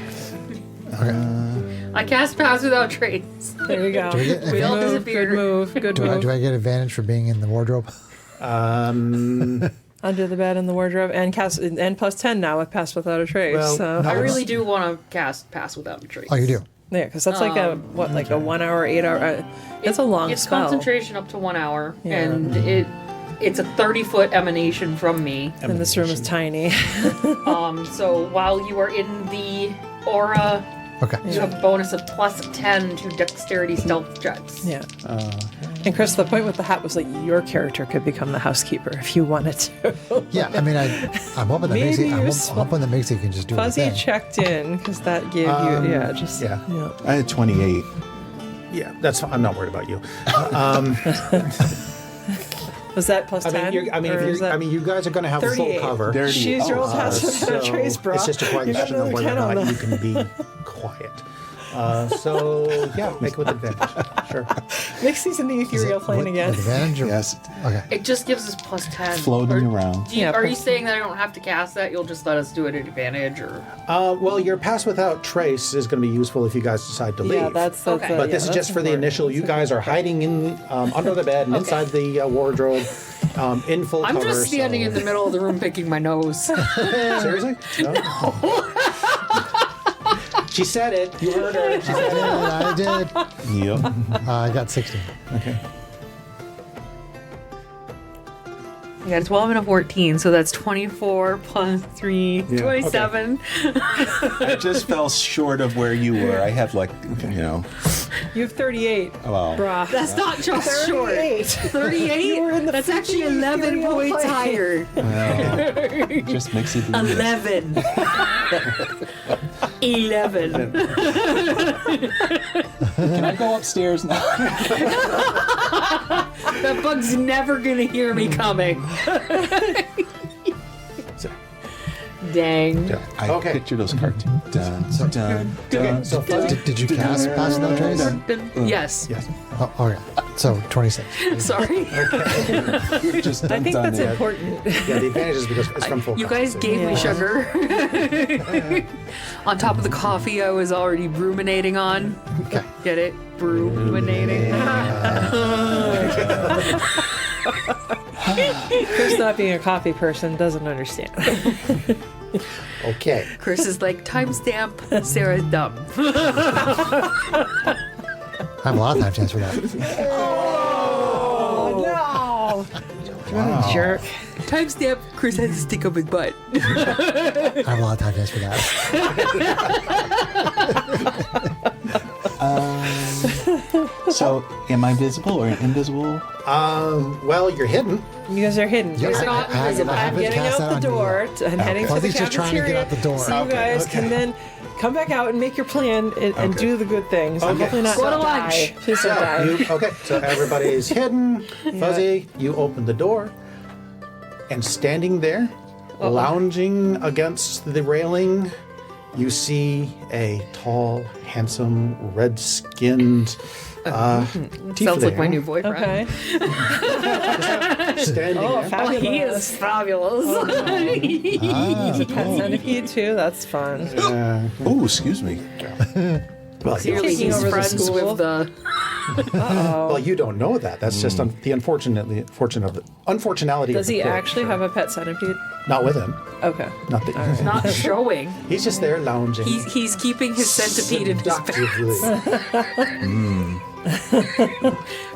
I cast Pass Without Trace. There you go. We all Good move. disappeared. Good move. Good Do move. I get advantage for being in the wardrobe? Under the bed in the wardrobe and plus 10 now with Pass Without a Trace. Well, so I really do want to cast Pass Without a Trace. Oh, you do. yeah, because that's like a 1 hour, 8 hour. It's a long It's spell. concentration up to 1 hour, Yeah. and it's a 30-foot emanation from me. And this room is tiny. So while you are in the aura, Okay. you have a bonus of plus 10 to dexterity stealth checks. Yeah. And Chris, the point with the hat was like your character could become the housekeeper if you wanted to. Yeah, I mean, I'm hoping that Maybe I'm useful. hoping that Mixie can just do Fuzzy the thing. checked in because that gave you, yeah. I had 28. Yeah, that's fine. I'm not worried about you. Was that plus 10? You guys are going to have full 38. cover. There it She's is. rolled Pass Without a So Trace, bro. it's just a You got question of another whether or 10 on not that. you can be quiet. So yeah, make it with advantage. Sure. Mixie's in the ethereal plane With again. advantage or- Yes, Okay. It just gives us plus 10. floating Or- around. Yeah, Are you plus- saying that I don't have to cast that? You'll just let us do it at advantage, or Well, your pass without trace is going to be useful if you guys decide to leave. Yeah, that's Okay. But this is just for the initial. You guys are hiding in under the bed and inside the wardrobe, in full I'm cover. just standing in the middle of the room picking my nose. Seriously? No. She said it. You heard her. She said it. I did. Yep. I got 16. Okay. I got a 12 and a 14, so that's 24 plus 3, Yeah, 27. I just fell short of where you were. I have like, You have 38. well, Brah. That's not just short. 38. 38? You were in the That's actually freaking 11 ethereal points plane. higher. just makes it. 11. 11. Can I go upstairs now? That bug's never gonna hear me coming. Dang. I Okay. picture those cartoons. Dun, dun, dun, So Fuzzy. Did you cast Pass Without Trace? Yes. Yes. Oh, okay. So 26. Sorry. just I dun, think dun, that's dun. important. Yeah, the advantage is because it's from full You guys concentration. gave me sugar. On top of the coffee I was already ruminating on. Okay. Get it? Ruminating. Chris, not being a coffee person, doesn't understand. Okay. Chris is like, timestamp, Sarah's dumb. I have a lot of time chance for that. Oh, no! What a jerk. Timestamp, Chris has a stick up his butt. I have a lot of time chance for that. So, am I visible or invisible? Well, you're hidden. You guys are hidden. Yes, You're not visible. I I'm haven't getting cast out that the on you door yet. and heading to the Fuzzy's just trying to get cafeteria. out the door. So you guys can then come back out and make your plan and do the good things. And Okay. hopefully not, Go to not die. lunch. Please don't die. Okay, so everybody's hidden. Fuzzy, you open the door, and standing there, lounging against the railing, you see a tall, handsome, red-skinned Sounds like my new boyfriend. Okay. standing Oh, there. fabulous. He is fabulous. Pet centipede too. That's fun. Oh, excuse me. Well, Clearly Taking he's over the friends school. with the... well, you don't know that. That's just the unfortunality. Does of the he quirk. actually have a pet centipede? Not with him. Okay. Not that. Not showing. He's just there lounging. He's keeping his centipede in his pants seductively.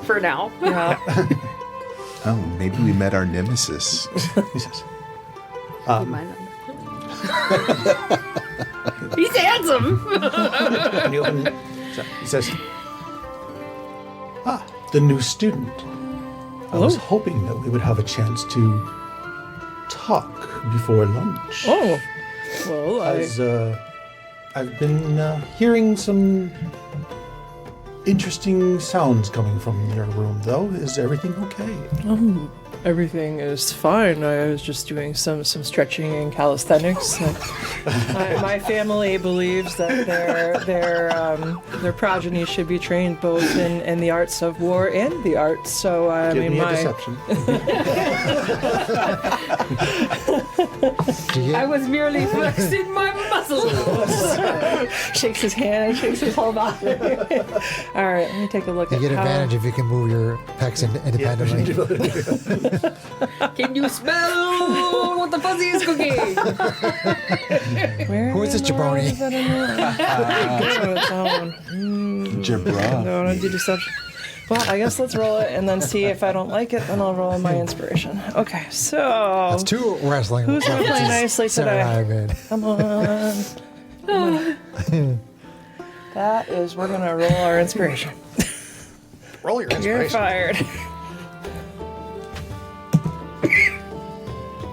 for now. Yeah. Oh, maybe we met our nemesis. He says, He's handsome. and you open, so he says, the new student. I was hoping that we would have a chance to talk before lunch. Oh. Well, As I've been hearing some interesting sounds coming from your room, though. Is everything okay? everything is fine. I was just doing some stretching and calisthenics. My family believes that their progeny should be trained both in the arts of war and the arts. So I Give mean, me a my deception. I was merely flexing my muscles. shakes his hand and shakes his whole body. All right, let me take a look You at get how- advantage if you can move your pecs independently. Can you smell what the fuzzy is cooking? Where Who is this in the world jabroni? is that in there? Good on its own. Jabra. No, I do deception. Well, I guess let's roll it and then see if I don't like it. Then I'll roll my inspiration. Okay, so That's two wrestling. Who's gonna play references nicely Sarah and I have made. come on. That is, we're gonna roll our inspiration. Roll your You're inspiration. fired.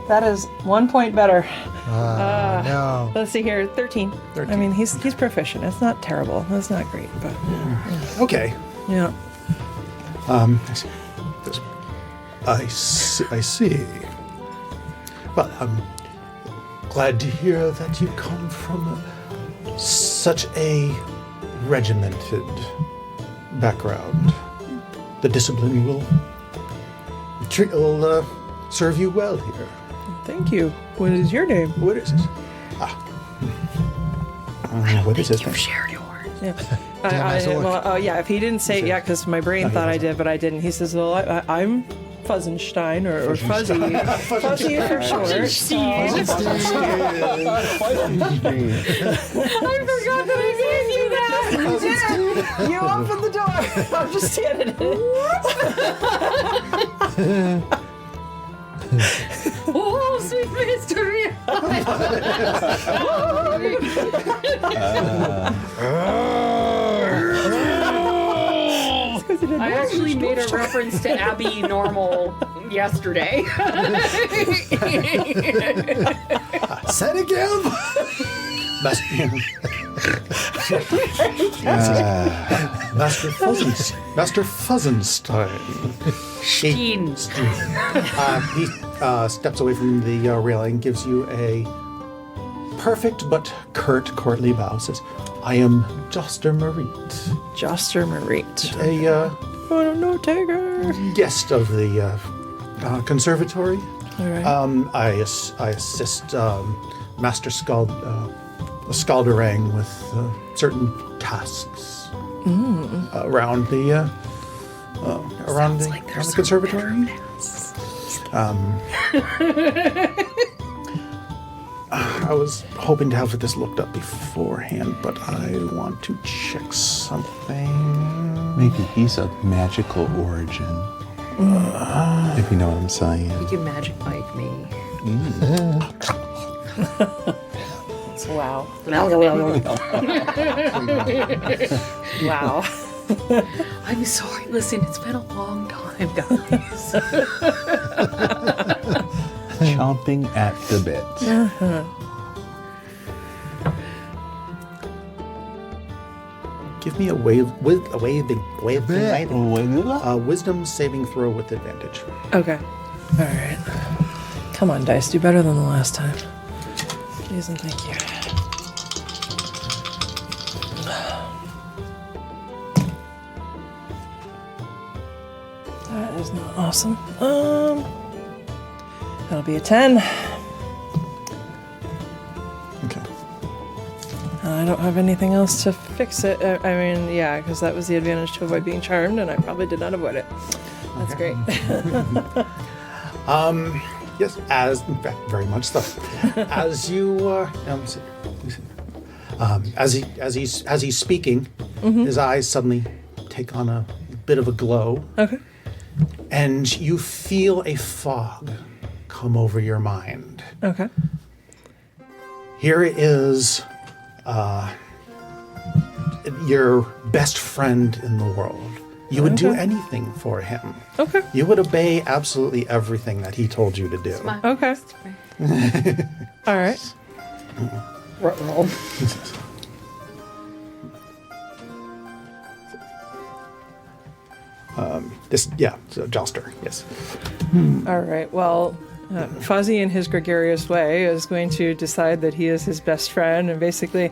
That is 1 point better. No. Let's see here, 13. 13. I mean, he's proficient. It's not terrible. That's not great, but Okay. yeah. I see. I see. Well, I'm glad to hear that you come from such a regimented background. the discipline will serve you well here. Thank you. What is your name? What is it? What is it? You shared yours. Yeah. I still look? If he didn't say it yet, because my brain thought I did, but I didn't. He says, well, I'm Fuzzenstein or Fuzzy. Fuzzy for short. I forgot that I gave you that. You opened the door. I'm just standing in it. Oh, sweet mystery. I actually made a reference to Abby Normal yesterday. Said again. Master Fuzzenstein. Sheen. He steps away from the railing, gives you a perfect but curt, courtly bow. Says, "I am Joster Marit, Joster Marit. a No taker. guest of the conservatory. All right. I assist Master Scalderang with certain tasks around the conservatory. I was hoping to have this looked up beforehand, but I want to check something. Maybe he's of magical origin. If you know what I'm saying. You can magic Mike me. Wow. Wow. I'm sorry. Listen, it's been a long time, guys. Chomping at the bit. Give me a wisdom saving throw with advantage. Okay. All right. Come on, dice. Do better than the last time. Please and thank you. That is not awesome. That'll be a 10. Okay. I don't have anything else to fix it. I mean, yeah, because that was the advantage to avoid being charmed, and I probably did not avoid it. That's great. Yes, as in fact, very much so. As you, as he's speaking, his eyes suddenly take on a bit of a glow, Okay. and you feel a fog come over your mind. Okay. Here is your best friend in the world. You would do Okay. anything for him. Okay. You would obey absolutely everything that he told you to do. Okay. All right. Roll. So Joster, yes. All right. Well, Fuzzy, in his gregarious way, is going to decide that he is his best friend and basically,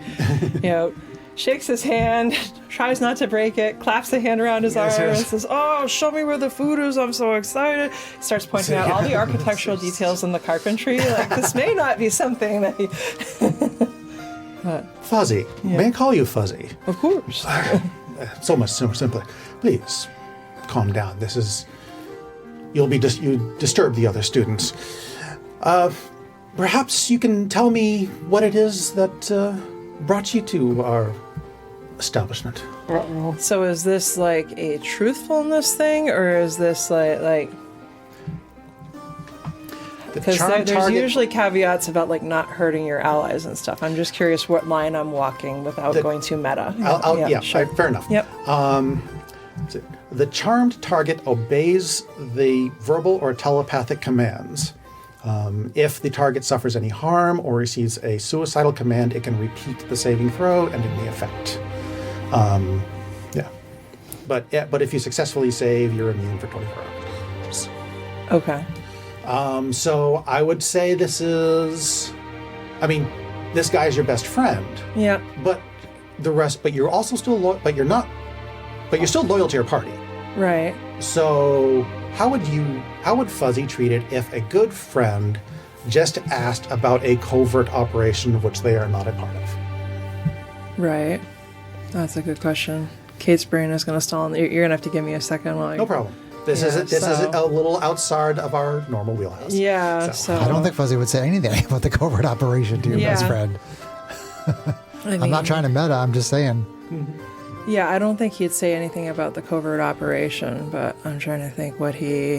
shakes his hand, tries not to break it, claps the hand around his arm, and says, "Oh, show me where the food is. I'm so excited." Starts pointing out all the architectural details in the carpentry. Like, this may not be something that he... Fuzzy. May I call you Fuzzy? Of course. So much simpler. Please, calm down. This is... you disturb the other students. Perhaps you can tell me what it is that brought you to our establishment. So is this like a truthfulness thing, or is this like... Because there's usually caveats about like not hurting your allies and stuff. I'm just curious what line I'm walking without going too meta. Fair enough. Yep. The charmed target obeys the verbal or telepathic commands. If the target suffers any harm or receives a suicidal command, it can repeat the saving throw, ending the effect. But if you successfully save, you're immune for 24 hours. Okay. So I would say this guy's your best friend. Yeah. But you're also still you're still loyal to your party. Right. So how would Fuzzy treat it if a good friend just asked about a covert operation of which they are not a part of? Right. That's a good question. Kate's brain is going to stall. You're going to have to give me a second while I... No problem. This Yeah, is a little outside of our normal wheelhouse. Yeah, so... I don't think Fuzzy would say anything about the covert operation to your best Yeah. friend. I I'm not trying to meta, I'm just saying. Yeah, I don't think he'd say anything about the covert operation, but I'm trying to think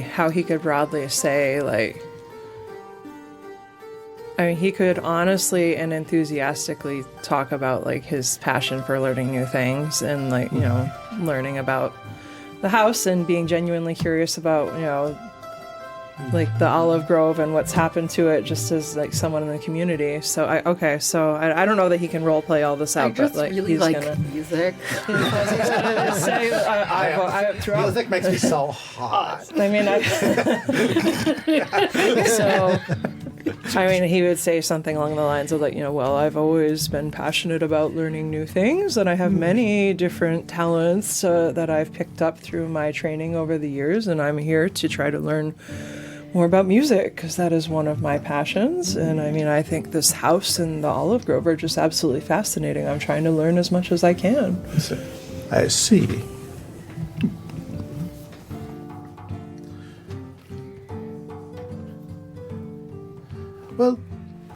how he could broadly say, like... I mean, he could honestly and enthusiastically talk about, like, his passion for learning new things and, like, you know, learning about the house and being genuinely curious about, you know, like the Olive Grove and what's happened to it just as, like, someone in the community. So, I don't know that he can role play all this out, I just but, like, really he's like gonna... music. say, throughout Music makes me so hot. I mean, he would say something along the lines of, like, you know, well, I've always been passionate about learning new things, and I have many different talents that I've picked up through my training over the years, and I'm here to try to learn more about music because that is one of my passions. And I mean, I think this house and the Olive Grove are just absolutely fascinating. I'm trying to learn as much as I can. I see. Well,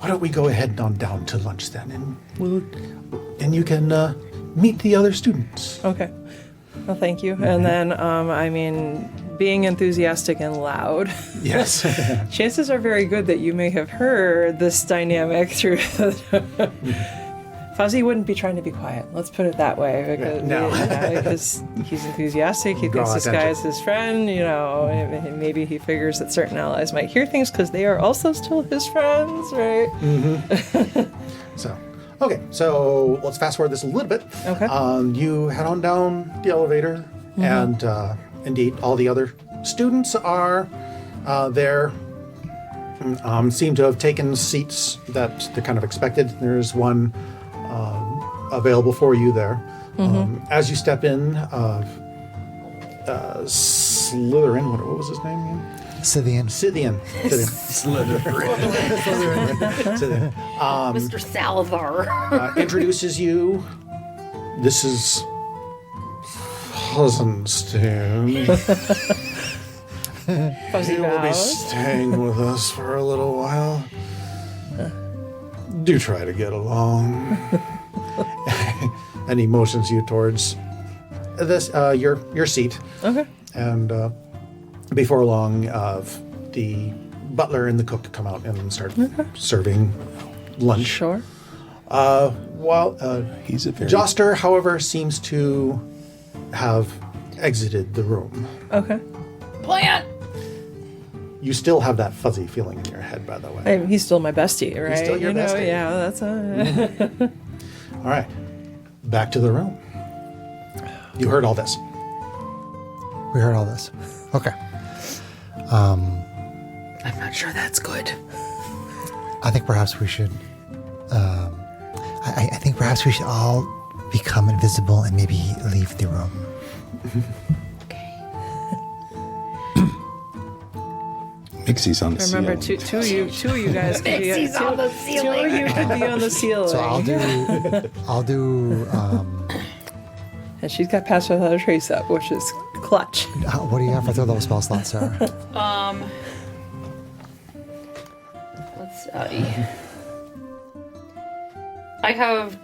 why don't we go ahead on down to lunch then, and you can meet the other students. Okay. Well, thank you. And then, I mean, being enthusiastic and loud, Yes. chances are very good that you may have heard this dynamic through. Fuzzy wouldn't be trying to be quiet. Let's put it that way. Because, No. because he's enthusiastic. He Draw thinks this guy is attention. his friend. You know, and maybe he figures that certain allies might hear things because they are also still his friends, right? So, okay, so let's fast forward this a little bit. Okay. You head on down the elevator, and indeed, all the other students are there. Seem to have taken seats that they kind of expected. There's one available for you there. As you step in, Slytherin, what was his name again? Scythian. Scythian. Scythian. Mr. Salazar. Introduces you. This is Hussenstein. Fuzzy He will be bows. staying with us for a little while. Do try to get along. And he motions you towards this your seat. Okay. And before long, the butler and the cook come out and start serving lunch. Sure. While He's a very Joster, however, seems to have exited the room. Okay. Plant! You still have that fuzzy feeling in your head, by the way. He's still my bestie, right? still your you know, bestie. yeah, that's All right, back to the room. You heard all this. We heard all this. Okay. I'm not sure that's good. I think perhaps we should. I think perhaps we should all become invisible and maybe leave the room. Okay. Mixie's on the Remember, ceiling. two of you guys could be Mixie's on the two of ceiling. you could be on the ceiling. So I'll do. And she's got Pass Without a Trace up, which is clutch. What do you have for third level spell slots, Sarah? Let's see. I have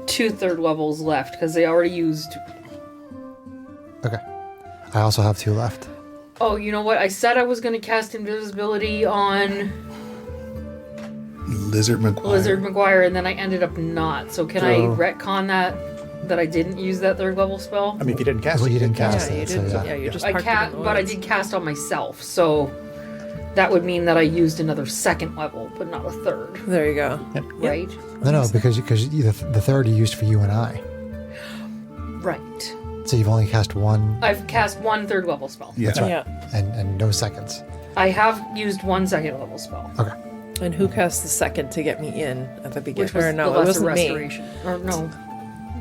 2 third levels left because they already used. Okay. I also have 2 left. Oh, you know what? I said I was going to cast invisibility on Lizard McGuire. Lizard McGuire, and then I ended up not. So can I retcon that I didn't use that third level spell? I mean, if you didn't cast Well, it, you didn't could cast Yeah, it. you so did. yeah. Yeah, you just I parked it cast, in the but I woods. did cast on myself. So that would mean that I used another second level, but not a third, There you go. right? No, because the third you used for you and I. Right. So you've only cast 1 I've cast 1 third level spell. Yeah. Yeah. and no seconds. I have used 1 second level spell, Okay. And who cast the second to get me in at the beginning? which was Or no, the it lesser wasn't me. restoration. Or no,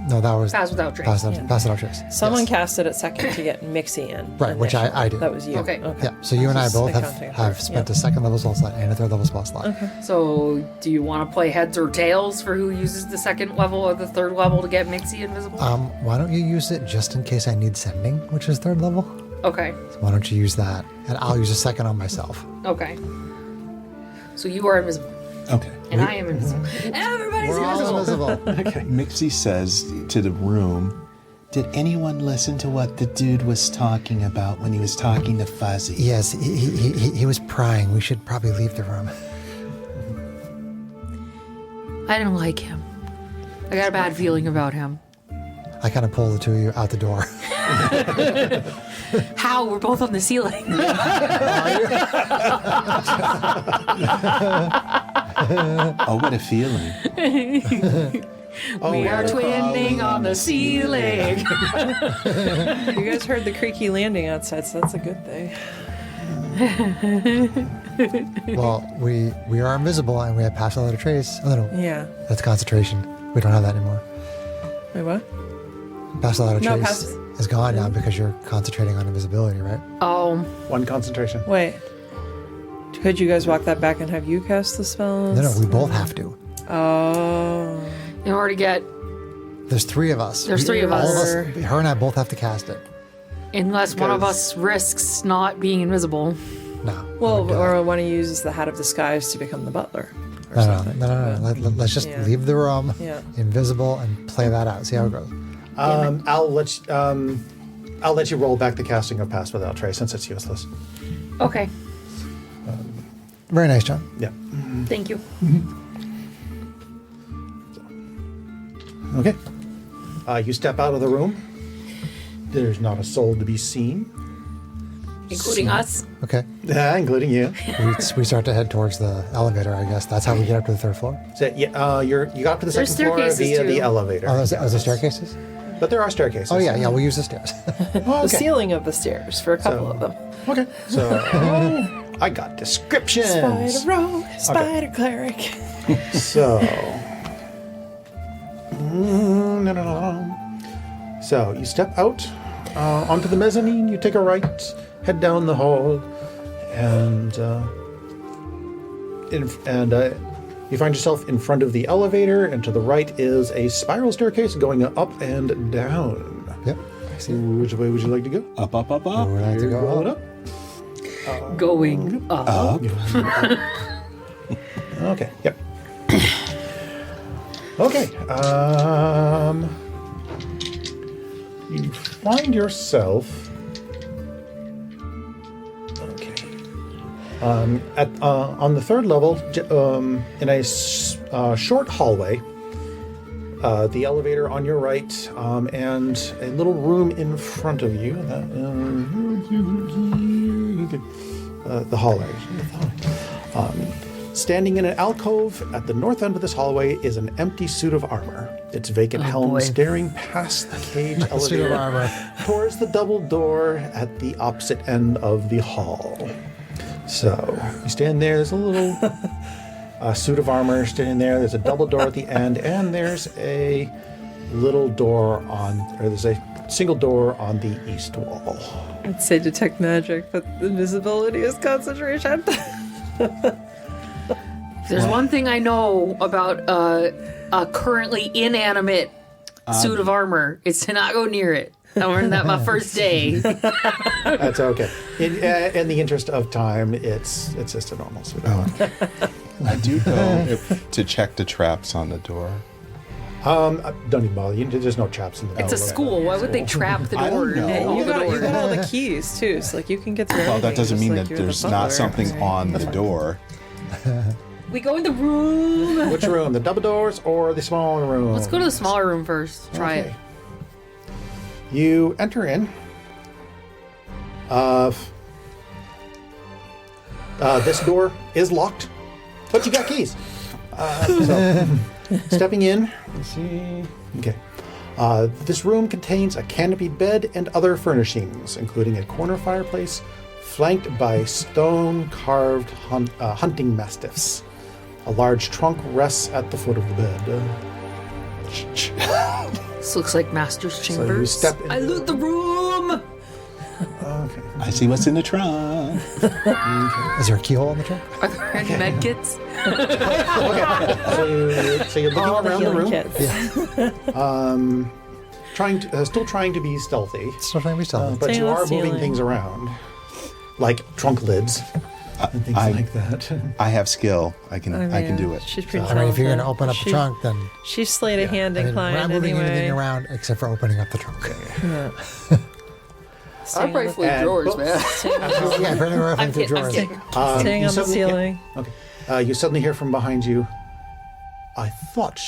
No, that was Pass without trace. Pass without trace. Someone Yes. cast it at second to get Mixie in. Right, which I did. That was you. Okay. Yeah, so you and I Just both accounting have for- spent yeah. a second level spell slot and a third level spell slot. So, do you want to play heads or tails for who uses the second level or the third level to get Mixie invisible? Why don't you use it just in case I need sending, which is third level? Okay. So why don't you use that? And I'll use a second on myself. Okay. So you are invisible, Okay. and I am invisible. Everybody's We're all invisible. invisible. Mixie says to the room, "Did anyone listen to what the dude was talking about when he was talking to Fuzzy?" Yes, he was prying. We should probably leave the room. I didn't like him. I got a bad feeling about him. I kind of pull the two of you out the door. How? We're both on the ceiling. Oh, what a feeling. We are twinning on the ceiling. You guys heard the creaky landing outside, so that's a good thing. Well, we are invisible and we have pass without a trace. Oh, no, Yeah. that's concentration. We don't have that anymore. Wait, what? Pass without a No, trace pass- is gone now because you're concentrating on invisibility, right? Oh, One concentration. Wait. Could you guys walk that back and have you cast the spells? No, we both have to. Oh. in order to get, There's three of us. There's three of All us. Her and I both have to cast it. unless one of Because- us risks not being invisible. No. Well, I wouldn't do or that. one of you uses the hat of disguise to become the butler. Or No. something. Let's just Yeah. leave the room, Yeah. invisible, and play that out. See how it goes. I'll let you roll back the casting of Pass Without Trace since it's useless. Okay. Very nice, John. Yeah. Thank you. Okay. You step out of the room. There's not a soul to be seen, Including us. Okay. including you. We start to head towards the elevator, I guess. That's how we get up to the third floor. So, yeah, you got up to the There's second floor staircases, via too. the elevator. Oh, are there staircases? But there are staircases. Oh, yeah, we'll use the stairs. Oh, The okay. ceiling of the stairs for a couple So- of them. Okay. So I got descriptions. Spider rogue, spider cleric. So. So you step out onto the mezzanine. You take a right, head down the hall, and you find yourself in front of the elevator. And to the right is a spiral staircase going up and down. Yep. I see. Which way would you like to go? Up, up, up, up. We're gonna have to You're go going up. up. Going up. Okay. Yep. Okay. You find yourself. Okay. On the third level, in a short hallway. The elevator on your right, and a little room in front of you. The hallway. Standing in an alcove at the north end of this hallway is an empty suit of armor. Its vacant helm boy. staring past the cage Suit of elevator armor. towards the double door at the opposite end of the hall. So you stand there. There's a little suit of armor standing there. There's a double door at the end, and there's a little door there's a single door on the east wall. I'd say detect magic, but invisibility is concentration. If there's one thing I know about a currently inanimate suit of armor, it's to not go near it. I learned that my first day. That's okay. In the interest of time, it's just a normal suit of armor. I do go to check the traps on the door. Don't even bother. There's no traps in the door. It's a school. Why would they trap the I door? don't know. All you the got doors? all the keys too, so like you can get through. Well, that anything, doesn't just mean like that you're the there's not butler. something on the door. We go in the room. Which room? The double doors or the smaller room? Let's go to the smaller room first. Try it. You enter in. This door is locked, but you got keys. So, stepping in, let's see. Okay. This room contains a canopied bed and other furnishings, including a corner fireplace flanked by stone-carved hunting mastiffs. A large trunk rests at the foot of the bed. This looks like Master's Chambers. you step in- I loot the room. Okay. I see what's in the trunk. Is there a keyhole in the trunk? Are there any med kits? So you're looking All the around the healing room, kits. still trying to be stealthy, Still trying to be stealthy. but Staying you on are the moving ceiling. things around, like trunk lids and things I- like that. I have skill. I can do it. She's pretty I mean, if you're going to talented. open up the trunk, then She's sleight of hand I mean, we're inclined not moving anything anyway. around except for opening up the trunk. Staying on the- flip And- drawers, oh. man. Yeah, apparently we're opening through kidding, I'm drawers. kidding. Staying You on the suddenly- ceiling. Okay. You suddenly hear from behind you. I thought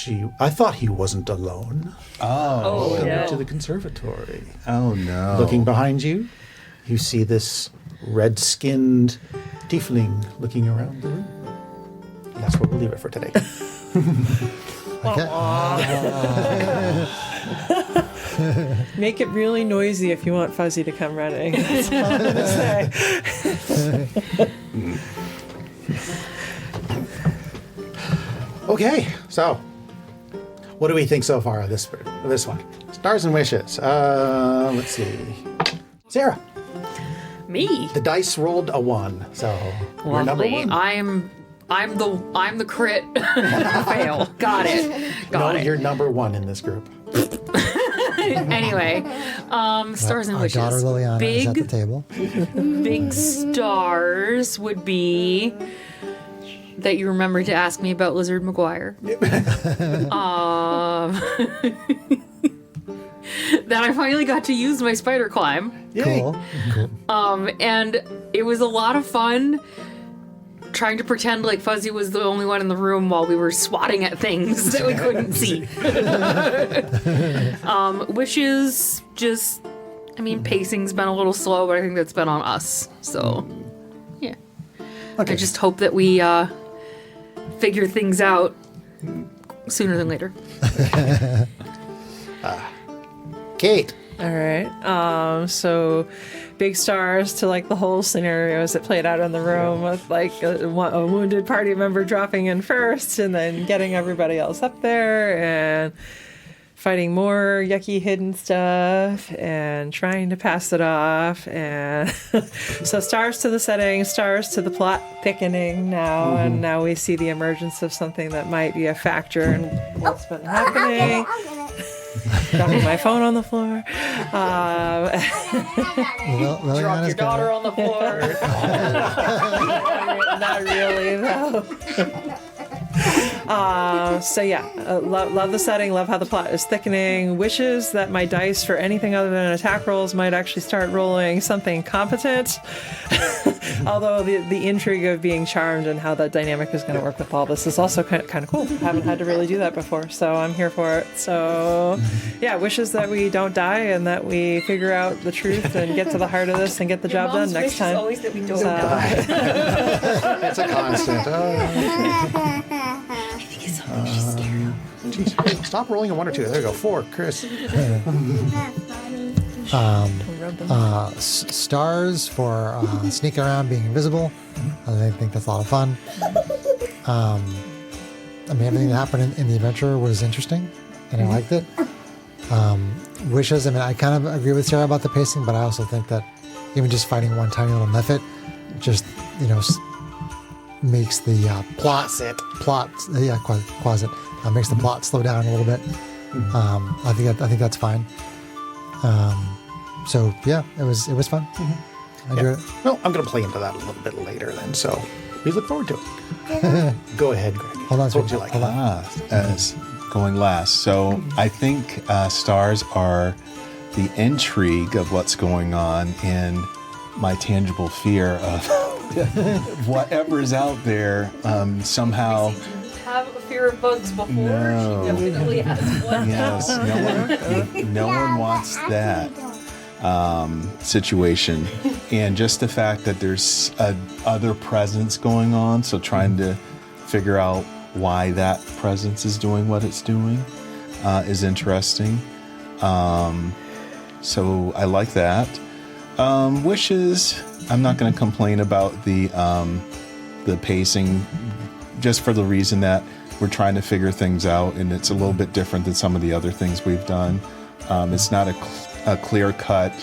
he wasn't alone. Oh. Welcome yeah. to the conservatory. Oh no. Looking behind you, you see this red-skinned tiefling looking around the room. And that's where we'll leave it for today. Okay. Make it really noisy if you want Fuzzy to come running. That's all I'm gonna say. Okay, so what do we think so far of this one? Stars and wishes. Let's see. Sarah, Me. the dice rolled a 1, so you're number Lovely. 1. I'm the crit. Fail. Got it. Got it. You're number 1 in this group. Anyway, stars and Our wishes. daughter Liliana is at the Big table. big stars would be that you remember to ask me about Lizard McGuire. That I finally got to use my spider climb. Yay. Cool. And it was a lot of fun trying to pretend like Fuzzy was the only one in the room while we were swatting at things that we couldn't see. Wishes, just, I mean, pacing's been a little slow, but I think that's been on us. So, yeah. Okay. I just hope that we figure things out sooner than later. Kate. All right. So big stars to like the whole scenarios that played out in the room with like a wounded party member dropping in first and then getting everybody else up there and fighting more yucky hidden stuff and trying to pass it off. And so stars to the setting, stars to the plot thickening now. And now we see the emergence of something that might be a factor in what's been happening. Dropping my phone on the floor. Liliana's got it. on the floor. Not really, though. So yeah, love the setting, love how the plot is thickening. Wishes that my dice for anything other than attack rolls might actually start rolling something competent. Although the intrigue of being charmed and how that dynamic is going to work with all this is also kind of cool. Haven't had to really do that before, so I'm here for it. So yeah, wishes that we don't die and that we figure out the truth and get to the heart of this and get the job done next time. Always that we don't So- It's a constant. Jeez. Stop rolling a 1 or 2. There you go. 4, Chris. Stars for sneaking around, being invisible. I think that's a lot of fun. I mean, everything that happened in the adventure was interesting, and I liked it. Wishes, I mean, I kind of agree with Sarah about the pacing, but I also think that even just fighting one tiny little mephit just, makes the plot, makes the plot slow down a little bit. I think that's fine. So yeah, it was fun. I enjoyed it. Well, I'm going to play into that a little bit later then, so we look forward to it. Go ahead, Greg. Hold on, What would sweetie. you like? Hold on. As going last. So I think stars are the intrigue of what's going on and my tangible fear of whatever's out there somehow. have a fear of bugs before. No. She definitely has one. Yes, no one wants that situation. And just the fact that there's other presence going on, so trying to figure out why that presence is doing what it's doing is interesting. So I like that. Wishes, I'm not going to complain about the pacing, just for the reason that we're trying to figure things out, and it's a little bit different than some of the other things we've done. It's not a clear cut.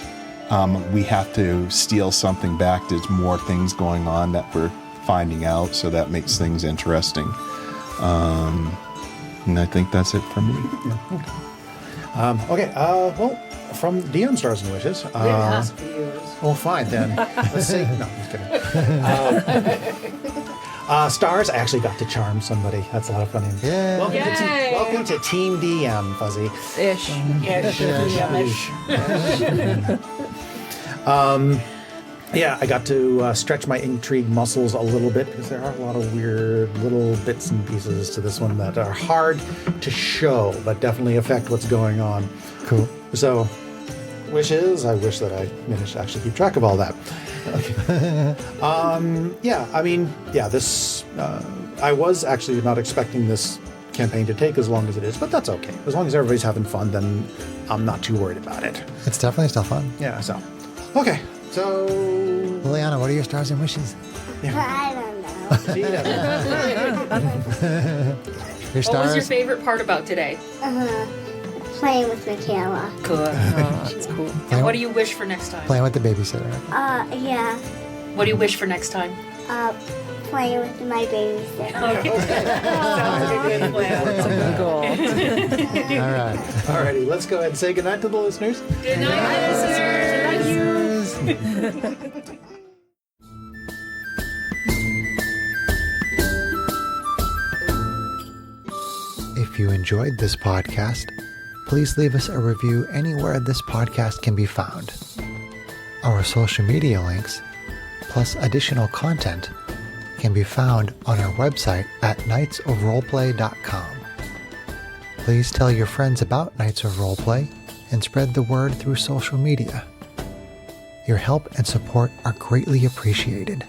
We have to steal something back. There's more things going on that we're finding out, so that makes things interesting. And I think that's it for me. Okay, well, from DM Stars and Wishes. Well, fine then. Let's see. No, I'm just kidding. Stars, I actually got to charm somebody. That's a lot of fun. Yeah. Welcome to Team DM, Fuzzy. Ish. Yeah, I got to stretch my intrigue muscles a little bit because there are a lot of weird little bits and pieces to this one that are hard to show, but definitely affect what's going on. Cool. So, wishes, I wish that I managed to actually keep track of all that. Okay. This, I was actually not expecting this campaign to take as long as it is, but that's okay. As long as everybody's having fun, then I'm not too worried about it. It's definitely still fun. Yeah, so. Okay, so. Liliana, what are your stars and wishes? I don't know. She doesn't. Your What stars? was your favorite part about today? Playing with Michaela. Good. That's cool. And what do you wish for next time? Playing with the babysitter. Yeah. What do you wish for next time? Playing with my babysitter. Sounds like a good plan. That's a good goal. All right. Alrighty, let's go ahead and say goodnight to the listeners. Good night, listeners. If you enjoyed this podcast, please leave us a review anywhere this podcast can be found. Our social media links, plus additional content, can be found on our website at knightsofroleplay.com. Please tell your friends about Knights of Roleplay and spread the word through social media. Your help and support are greatly appreciated.